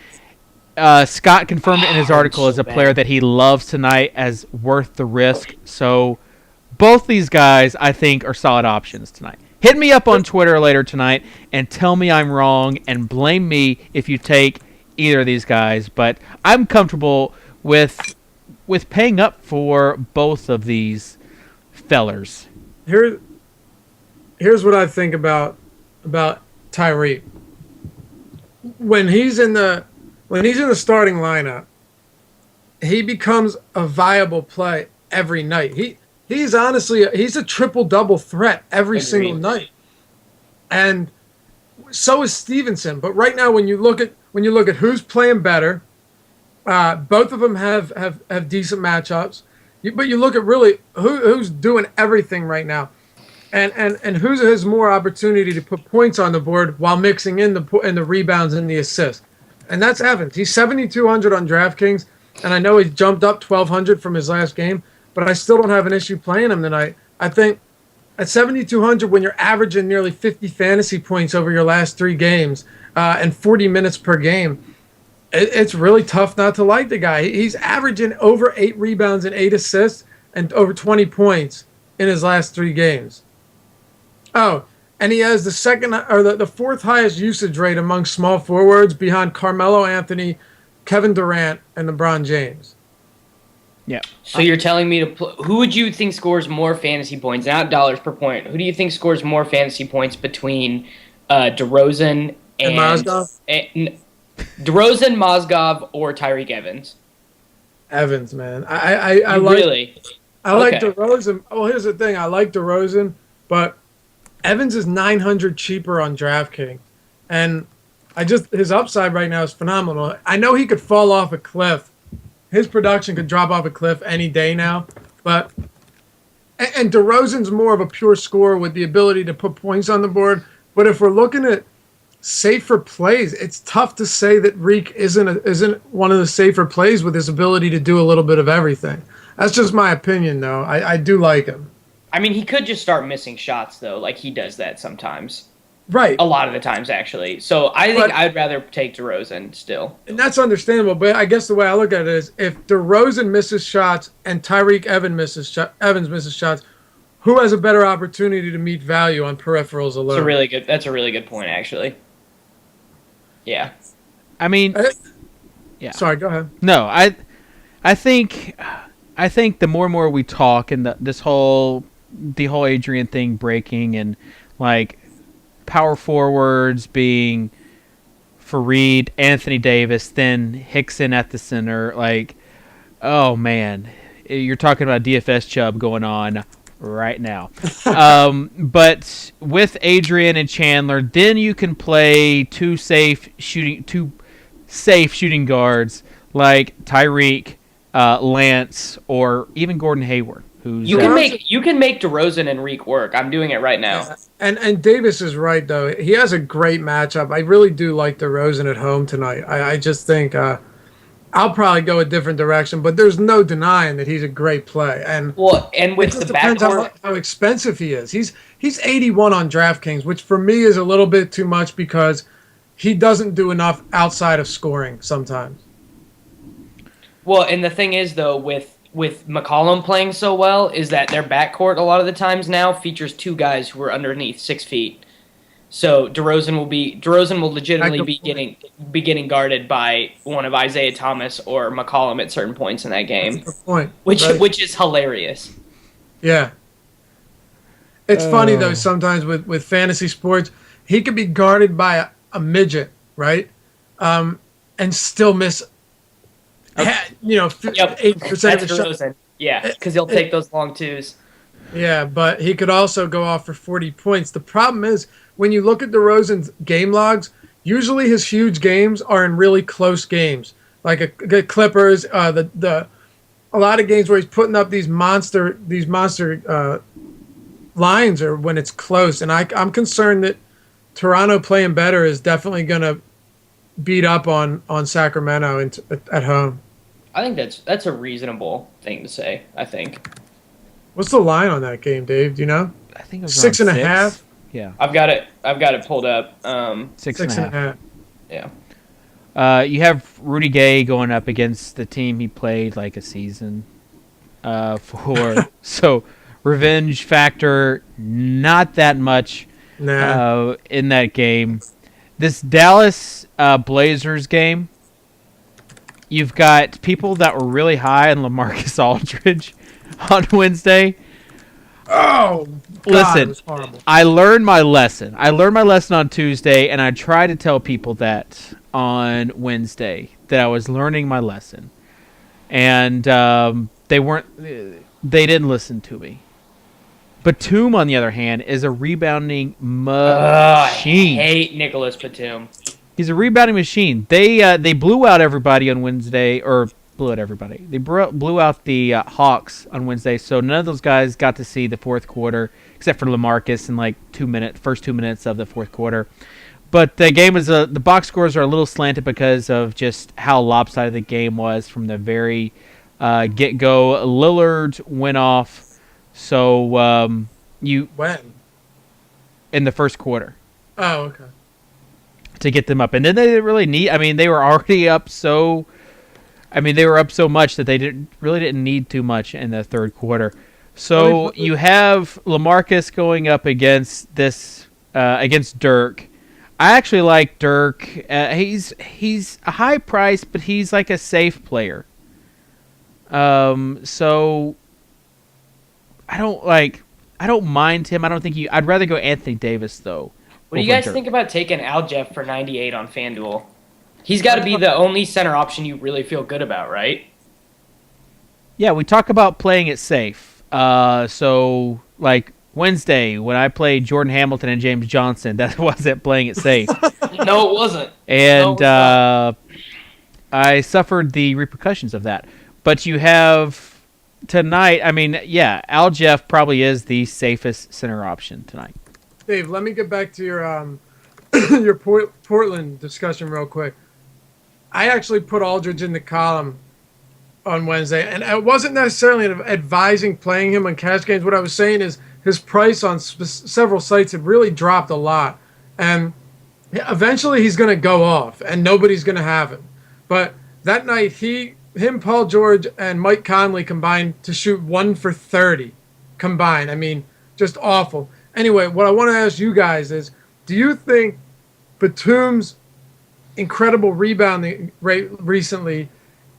Speaker 2: Scott confirmed it in his article as a player that he loves tonight as worth the risk. So both these guys, I think, are solid options tonight. Hit me up on Twitter later tonight and tell me I'm wrong and blame me if you take either of these guys. But I'm comfortable with paying up for both of these fellers.
Speaker 3: Here's what I think about Tyreek. When he's in the starting lineup, he becomes a viable play every night. He's a triple-double threat every single night. And so is Stevenson. But right now when you look at who's playing better, both of them have decent matchups, but you look at really who's doing everything right now, and who has more opportunity to put points on the board while mixing in the rebounds and the assists, and that's Evans. He's 7,200 on DraftKings, and I know he's jumped up 1,200 from his last game, but I still don't have an issue playing him tonight. I think at 7,200, when you're averaging nearly 50 fantasy points over your last 3 games and 40 minutes per game. It's really tough not to like the guy. He's averaging over 8 rebounds and 8 assists and over 20 points in his last 3 games. Oh, and he has the second or the fourth highest usage rate among small forwards behind Carmelo Anthony, Kevin Durant, and LeBron James.
Speaker 2: Yeah.
Speaker 1: So you're telling me who would you think scores more fantasy points, not dollars per point? Who do you think scores more fantasy points between DeRozan
Speaker 3: And Mozgov?
Speaker 1: DeRozan, Mozgov, or Tyreek Evans?
Speaker 3: Evans, man. I like
Speaker 1: Really?
Speaker 3: I like
Speaker 1: Okay.
Speaker 3: DeRozan. Oh, here's the thing. I like DeRozan, but Evans is 900 cheaper on DraftKings, and his upside right now is phenomenal. I know he could fall off a cliff. His production could drop off a cliff any day now, but and DeRozan's more of a pure scorer with the ability to put points on the board. But if we're looking at safer plays, it's tough to say that Reek isn't one of the safer plays with his ability to do a little bit of everything. That's just my opinion, though. I do like him.
Speaker 1: I mean, he could just start missing shots, though. Like, he does that sometimes.
Speaker 3: Right.
Speaker 1: A lot of the times, actually. So I think I'd rather take DeRozan still.
Speaker 3: And that's understandable, but I guess the way I look at it is if DeRozan misses shots and Tyreek Evans misses shots, who has a better opportunity to meet value on peripherals alone?
Speaker 1: That's a really good point, actually. Yeah.
Speaker 2: I mean, yeah.
Speaker 3: Sorry, go ahead.
Speaker 2: No, I think the more and more we talk and the whole Adrian thing breaking and like power forwards being Fareed, Anthony Davis, then Hickson at the center, like, oh man, you're talking about DFS Chubb going on right now. But with Adrian and Chandler, then you can play two safe shooting guards like Tyreek, Lance, or even Gordon Hayward.
Speaker 1: You can make DeRozan and Reek work. I'm doing it right now.
Speaker 3: Yeah. And Davis is right, though. He has a great matchup. I really do like DeRozan at home tonight. I just think I'll probably go a different direction, but there's no denying that he's a great play. And
Speaker 1: with
Speaker 3: it just
Speaker 1: the
Speaker 3: depends
Speaker 1: backcourt,
Speaker 3: how expensive he is. He's 81 on DraftKings, which for me is a little bit too much because he doesn't do enough outside of scoring sometimes.
Speaker 1: well, and the thing is though, with McCollum playing so well, is that their backcourt a lot of the times now features two guys who are underneath 6 feet. So DeRozan will legitimately be getting guarded by one of Isaiah Thomas or McCollum at certain points in that game.
Speaker 3: That's the point.
Speaker 1: Which is hilarious.
Speaker 3: Yeah. It's funny, though, sometimes with fantasy sports, he could be guarded by a midget, right? And still miss, 8% of his shots.
Speaker 1: Yeah, because he'll take those long twos.
Speaker 3: Yeah, but he could also go off for 40 points. The problem is, when you look at DeRozan's game logs, usually his huge games are in really close games. Like the Clippers, a lot of games where he's putting up these monster lines or when it's close. And I'm concerned that Toronto playing better is definitely going to beat up on Sacramento at home.
Speaker 1: I think that's a reasonable thing to say, I think.
Speaker 3: What's the line on that game, Dave? Do you know?
Speaker 2: I think it was
Speaker 3: 6.5.
Speaker 2: Yeah.
Speaker 1: I've got it pulled up.
Speaker 2: 6.5.
Speaker 1: Yeah.
Speaker 2: You have Rudy Gay going up against the team he played like a season for. So revenge factor, not that much in that game. This Dallas Blazers game, you've got people that were really high on LaMarcus Aldridge on Wednesday.
Speaker 3: Oh, God,
Speaker 2: listen,
Speaker 3: it was horrible.
Speaker 2: I learned my lesson. I learned my lesson on Tuesday, and I tried to tell people that on Wednesday that I was learning my lesson, and they didn't listen to me. Batum, on the other hand, is a rebounding machine.
Speaker 1: I hate Nicholas Batum.
Speaker 2: He's a rebounding machine. They blew out everybody on Wednesday, or blew out everybody. They blew out the Hawks on Wednesday, so none of those guys got to see the fourth quarter, except for LaMarcus in like first 2 minutes of the fourth quarter. But the game is the box scores are a little slanted because of just how lopsided the game was from the very get-go. Lillard went off, so
Speaker 3: When?
Speaker 2: in the first quarter.
Speaker 3: Oh, okay.
Speaker 2: To get them up, and then they didn't really need. I mean, they were already up so. I mean, they were up so much that they didn't need too much in the third quarter. So you have LaMarcus going up against against Dirk. I actually like Dirk. He's a high price, but he's like a safe player. So I don't mind him. I don't think I'd rather go Anthony Davis though.
Speaker 1: What do you guys think about taking Al-Jeff for 98 on FanDuel? He's got to be the only center option you really feel good about, right?
Speaker 2: Yeah, we talk about playing it safe. So like Wednesday when I played Jordan Hamilton and James Johnson, that wasn't playing it safe.
Speaker 1: No, it wasn't.
Speaker 2: And I suffered the repercussions of that. But you have tonight, I mean, yeah, Al-Jeff probably is the safest center option tonight.
Speaker 3: Dave, let me get back to your your Portland discussion real quick. I actually put Aldridge in the column on Wednesday, and I wasn't necessarily advising playing him on cash games. What I was saying is his price on several sites had really dropped a lot, and eventually he's going to go off, and nobody's going to have him. But that night, him, Paul George, and Mike Conley combined to shoot 1 for 30 combined. I mean, just awful. Anyway, what I want to ask you guys is, do you think Batum's incredible rebounding rate recently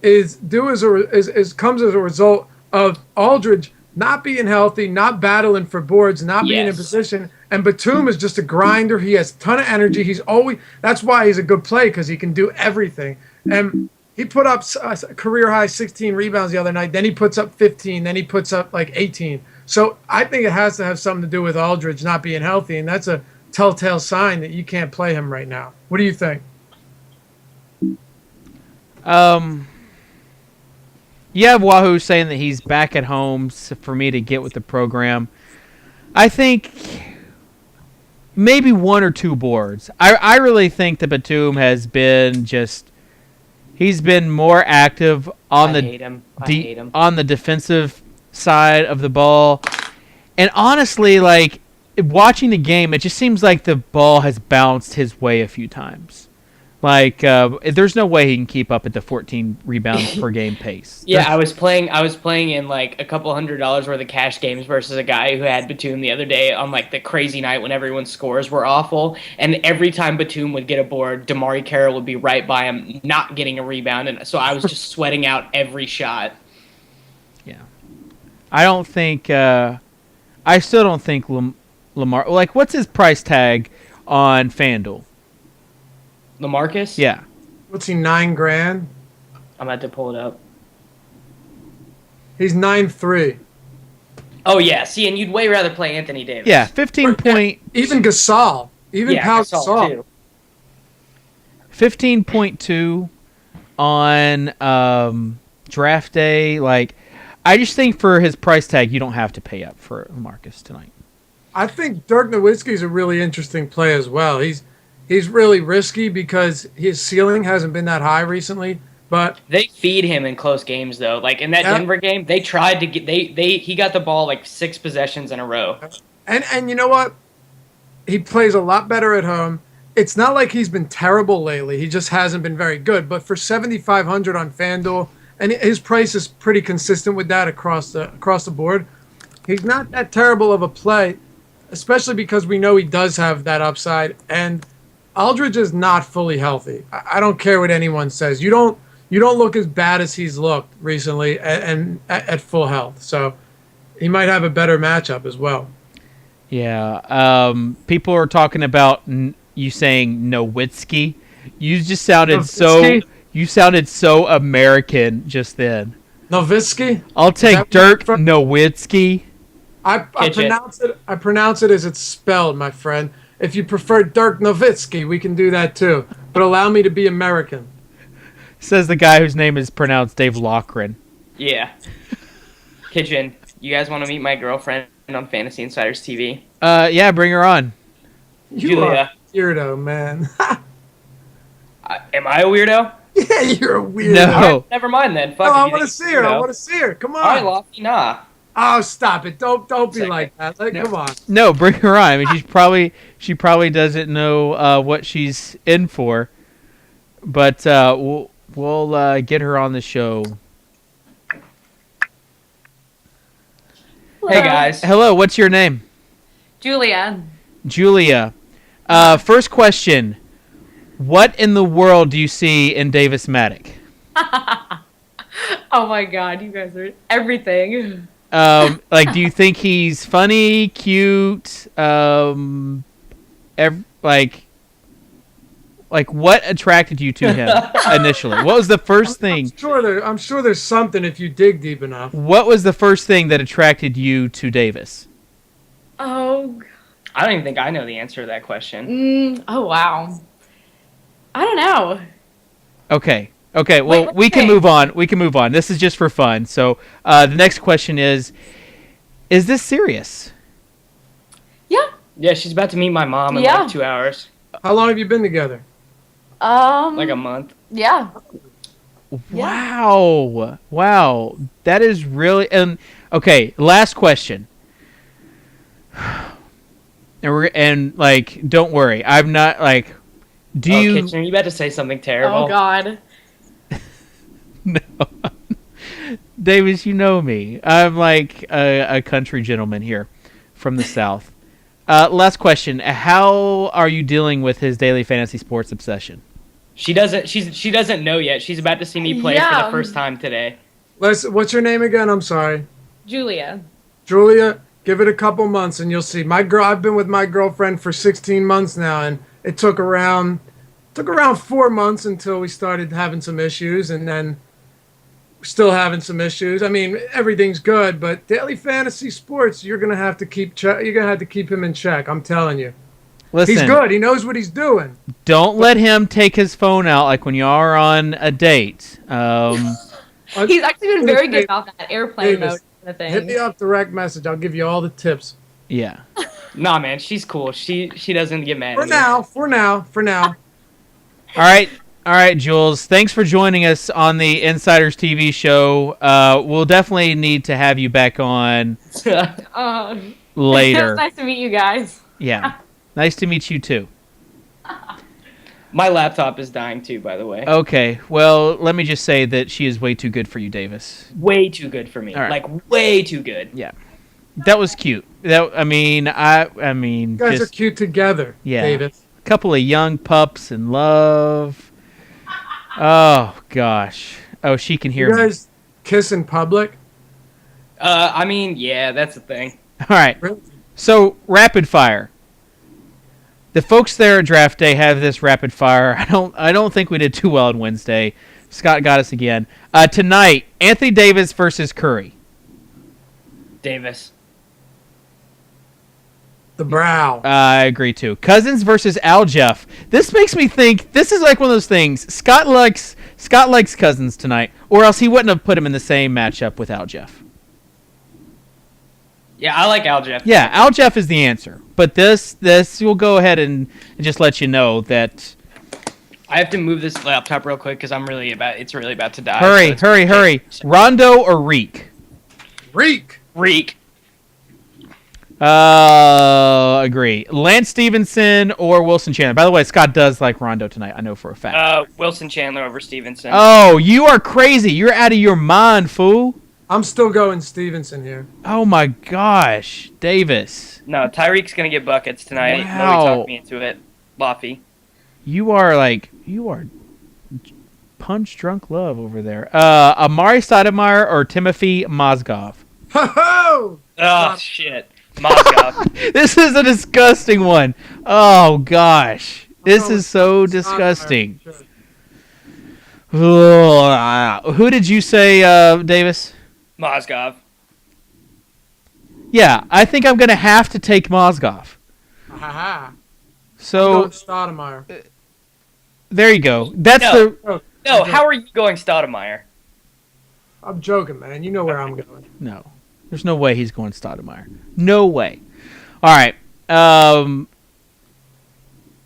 Speaker 3: comes as a result of Aldridge not being healthy, not battling for boards, not being in position, and Batum is just a grinder. He has a ton of energy. That's why he's a good play, because he can do everything. And he put up a career high 16 rebounds the other night. Then he puts up 15. Then he puts up like 18. So I think it has to have something to do with Aldridge not being healthy, and that's a telltale sign that you can't play him right now. What do you think?
Speaker 2: You have Wahoo saying that he's back at home for me to get with the program. I think maybe 1 or 2 boards. I really think that Batum has been he's been more active on on the defensive side of the ball. And honestly, like watching the game, it just seems like the ball has bounced his way a few times. Like there's no way he can keep up at the 14 rebounds per game pace.
Speaker 1: Yeah, I was playing in like a couple $100 worth of cash games versus a guy who had Batum the other day on like the crazy night when everyone's scores were awful, and every time Batum would get a board, Damari Carroll would be right by him not getting a rebound, and so I was just sweating out every shot.
Speaker 2: Yeah. I still don't think Lamar, like what's his price tag on FanDuel?
Speaker 1: LaMarcus?
Speaker 2: Yeah.
Speaker 3: What's he, $9,000?
Speaker 1: I'm about to pull it up.
Speaker 3: He's 9.3.
Speaker 1: Oh yeah, see, and you'd way rather play Anthony Davis.
Speaker 2: Yeah, 15 point.
Speaker 3: Even Gasol. Pau Gasol
Speaker 1: too.
Speaker 2: 15.2 on draft day. Like, I just think for his price tag, you don't have to pay up for LaMarcus tonight.
Speaker 3: I think Dirk Nowitzki is a really interesting play as well. He's really risky because his ceiling hasn't been that high recently, but
Speaker 1: they feed him in close games though. Like in that Denver game, they tried to get he got the ball like 6 possessions in a row.
Speaker 3: And you know what? He plays a lot better at home. It's not like he's been terrible lately. He just hasn't been very good. But for $7,500 on FanDuel, and his price is pretty consistent with that across the board, he's not that terrible of a play, especially because we know he does have that upside. And Aldridge is not fully healthy. I don't care what anyone says. You don't look as bad as he's looked recently and at full health. So he might have a better matchup as well.
Speaker 2: Yeah. People are talking about you saying Nowitzki. You just sounded so American just then.
Speaker 3: Nowitzki?
Speaker 2: I'll take Dirk Nowitzki.
Speaker 3: I pronounce it as it's spelled, my friend. If you prefer Dirk Nowitzki, we can do that too. But allow me to be American.
Speaker 2: Says the guy whose name is pronounced Dave Loughran.
Speaker 1: Yeah. Kitchen, you guys want to meet my girlfriend on Fantasy Insiders TV?
Speaker 2: Yeah, bring her on.
Speaker 1: Julia.
Speaker 3: You're a weirdo, man.
Speaker 1: Am I a weirdo?
Speaker 3: Yeah, you're a weirdo.
Speaker 2: No.
Speaker 1: Right, never mind then. Fuck
Speaker 3: I want to see her. I want to see her. Come on.
Speaker 1: All right, Lofty, nah.
Speaker 3: Oh, stop it! Don't be like that. Come on.
Speaker 2: No, bring her on. I mean, she probably doesn't know what she's in for, but we'll get her on the show.
Speaker 1: Hey guys.
Speaker 2: Hello, what's your name?
Speaker 5: Julia.
Speaker 2: Julia. First question. What in the world do you see in Davis Maddock?
Speaker 5: Oh my god, you guys are everything.
Speaker 2: Like, do you think he's funny, cute? Like, what attracted you to him initially? What was the first thing?
Speaker 3: I'm sure there's something if you dig deep enough.
Speaker 2: What was the first thing that attracted you to Davis?
Speaker 5: Oh.
Speaker 1: I don't even think I know the answer to that question.
Speaker 5: Oh wow. I don't know.
Speaker 2: Okay. Well, we can move on. This is just for fun. So, the next question is this serious?
Speaker 5: Yeah.
Speaker 1: Yeah, she's about to meet my mom in like 2 hours.
Speaker 3: How long have you been together?
Speaker 1: Like a month.
Speaker 5: Yeah.
Speaker 2: Wow. That is really okay. Last question. And like, don't worry. I'm not like.
Speaker 1: Kitchener, you about to say something terrible?
Speaker 5: Oh god.
Speaker 2: No. Davis, you know me. I'm like a country gentleman here from the South. Last question. How are you dealing with his daily fantasy sports obsession?
Speaker 1: She doesn't know yet. She's about to see me play for the first time today.
Speaker 3: What's your name again? I'm sorry.
Speaker 5: Julia.
Speaker 3: Julia, give it a couple months and you'll see. I've been with my girlfriend for 16 months now, and it took around 4 months until we started having some issues, and then we're still having some issues. I mean, everything's good, but daily fantasy sports, you're gonna have to keep him in check. I'm telling you.
Speaker 2: Listen,
Speaker 3: he's good. He knows what he's doing.
Speaker 2: Don't let him take his phone out like when you are on a date.
Speaker 5: He's actually been very good about that airplane mode kind of thing.
Speaker 3: Hit me up direct message. I'll give you all the tips.
Speaker 2: Yeah.
Speaker 1: Nah, man, she's cool. She doesn't get mad.
Speaker 3: For now.
Speaker 2: All right, Jules. Thanks for joining us on the Insiders TV show. We'll definitely need to have you back on later.
Speaker 5: It was nice to meet you guys.
Speaker 2: Yeah. Nice to meet you too.
Speaker 1: My laptop is dying too, by the way.
Speaker 2: Okay. Well, let me just say that she is way too good for you, Davis.
Speaker 1: Way too good for me.
Speaker 2: All right.
Speaker 1: Like way too good.
Speaker 2: Yeah. That was cute. I mean,
Speaker 3: You guys are cute together,
Speaker 2: yeah.
Speaker 3: Davis.
Speaker 2: A couple of young pups in love. Oh gosh. Oh, she can hear
Speaker 3: You
Speaker 2: me.
Speaker 3: guys kiss in public?
Speaker 1: I mean, yeah, that's the thing.
Speaker 2: All right.
Speaker 3: Really?
Speaker 2: So, rapid fire. The folks there at DraftDay have this rapid fire. I don't think we did too well on Wednesday. Scott got us again. Tonight, Anthony Davis versus Curry.
Speaker 1: Davis.
Speaker 3: The brow.
Speaker 2: I agree too. Cousins versus Al Jeff. This makes me think this is like one of those things. Scott likes Cousins tonight, or else he wouldn't have put him in the same matchup with Al Jeff.
Speaker 1: Yeah, I like Al Jeff.
Speaker 2: Yeah, Al Jeff is the answer. But this will go ahead and just let you know that.
Speaker 1: I have to move this laptop real quick because it's really about to die.
Speaker 2: Hurry. Rondo or Reek?
Speaker 3: Reek.
Speaker 2: Agree. Lance Stevenson or Wilson Chandler. By the way, Scott does like Rondo tonight. I know for a fact.
Speaker 1: Wilson Chandler over Stevenson.
Speaker 2: Oh, you are crazy. You're out of your mind, fool.
Speaker 3: I'm still going Stevenson here.
Speaker 2: Oh my gosh, Davis.
Speaker 1: No, Tyreek's gonna get buckets tonight.
Speaker 2: Wow.
Speaker 1: Nobody talked me into it. Laffy.
Speaker 2: You are punch drunk love over there. Amari Stoudemire or Timothy Mozgov?
Speaker 3: Ho-ho!
Speaker 1: Oh, shit. Mozgov.
Speaker 2: This is a disgusting one. Oh gosh. This is so disgusting. Who did you say, Davis?
Speaker 1: Mozgov.
Speaker 2: Yeah, I think I'm going to have to take Mozgov.
Speaker 3: Ha-ha.
Speaker 2: So,
Speaker 3: Stoudemire.
Speaker 2: there you go. That's
Speaker 1: No, how are you going Stoudemire?
Speaker 3: I'm joking, man. You know where I'm going.
Speaker 2: No. There's no way he's going Stoudemire. No way. All right.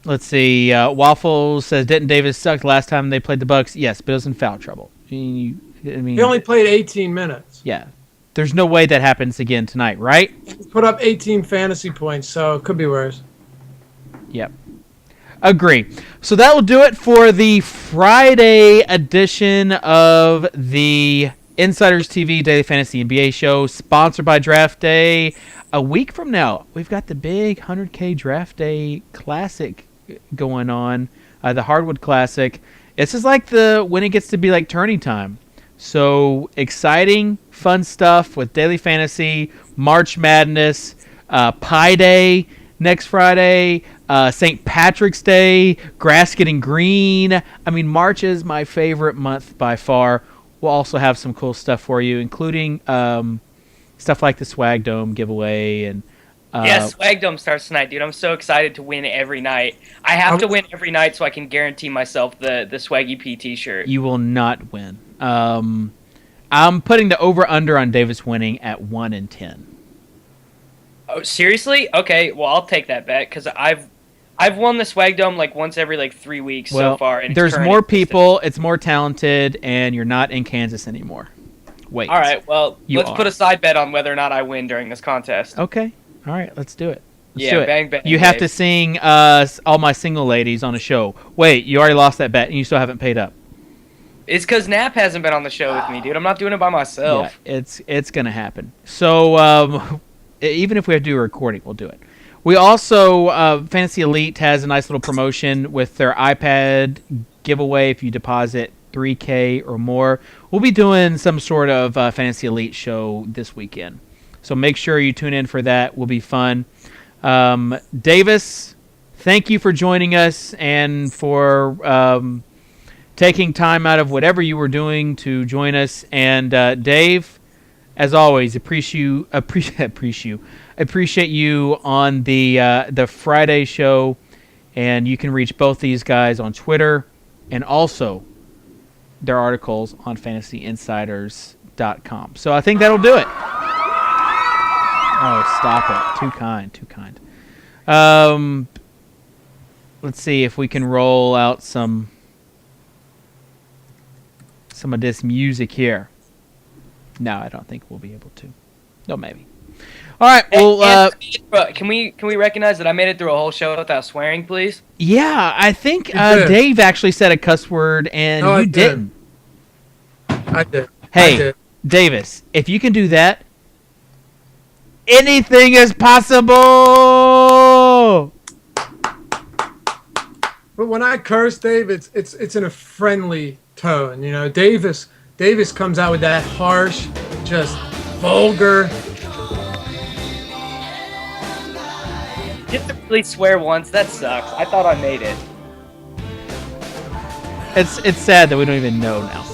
Speaker 2: Let's see. Waffles says, didn't Davis suck last time they played the Bucks? Yes, but it was in foul trouble. He
Speaker 3: only played 18 minutes.
Speaker 2: Yeah. There's no way that happens again tonight, right?
Speaker 3: He put up 18 fantasy points, so it could be worse.
Speaker 2: Yep. Agree. So that will do it for the Friday edition of the Insiders TV Daily Fantasy NBA show, sponsored by DraftDay. A week from now, we've got the big 100K DraftDay Classic going on, the Hardwood Classic. This is like when it gets to be like tourney time. So exciting, fun stuff with Daily Fantasy, March Madness, Pi Day next Friday, St. Patrick's Day, grass getting green. I mean, March is my favorite month by far. We'll also have some cool stuff for you, including stuff like the Swag Dome giveaway. And
Speaker 1: yeah, Swag Dome starts tonight, dude. I'm so excited to win every night. I have to win every night so I can guarantee myself the Swaggy P t-shirt.
Speaker 2: You will not win. I'm putting the over-under on Davis winning at 1 in 10.
Speaker 1: Oh, seriously? Okay, well, I'll take that bet because I've won the Swag Dome like once every like 3 weeks so far. And
Speaker 2: there's more people, it's more talented, and you're not in Kansas anymore. Wait.
Speaker 1: All right, well, let's put a side bet on whether or not I win during this contest.
Speaker 2: Okay. All right, let's do it. Let's
Speaker 1: do it.
Speaker 2: Bang,
Speaker 1: bang.
Speaker 2: You have to sing All My Single Ladies on a show. Wait, you already lost that bet, and you still haven't paid up.
Speaker 1: It's because Nap hasn't been on the show with me, dude. I'm not doing it by myself.
Speaker 2: Yeah, it's going to happen. So even if we have to do a recording, we'll do it. We also, Fantasy Elite has a nice little promotion with their iPad giveaway if you deposit $3K or more. We'll be doing some sort of Fantasy Elite show this weekend. So make sure you tune in for that. Will be fun. Davis, thank you for joining us and for taking time out of whatever you were doing to join us. And Dave, as always, appreciate you on the Friday show. And you can reach both these guys on Twitter and also their articles on fantasyinsiders.com. So I think that'll do it. Oh, stop it. Too kind. Let's see if we can roll out some of this music here. No, I don't think we'll be able to. No, maybe. All right. Well,
Speaker 1: can we recognize that I made it through a whole show without swearing, please?
Speaker 2: Yeah, I think Dave actually said a cuss word, and you didn't.
Speaker 3: I did.
Speaker 2: Hey, Davis, if you can do that, anything is possible.
Speaker 3: But when I curse, Dave, it's in a friendly tone. You know, Davis comes out with that harsh, just vulgar.
Speaker 1: You have to really swear once. That sucks. I thought I made it.
Speaker 2: It's sad that we don't even know now.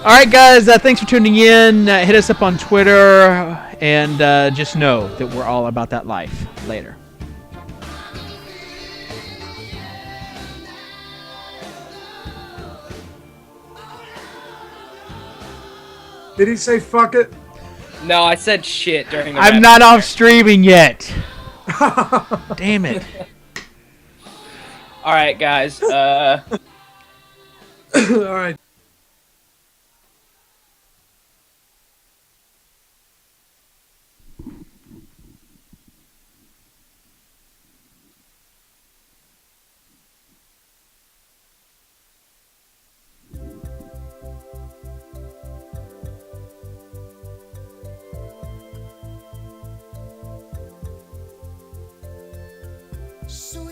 Speaker 2: All right, guys. Thanks for tuning in. Hit us up on Twitter, and just know that we're all about that life. Later.
Speaker 3: Did he say fuck it?
Speaker 1: No, I said shit during the
Speaker 2: I'm not off streaming yet. Damn it.
Speaker 1: All right, guys.
Speaker 3: All right.
Speaker 6: So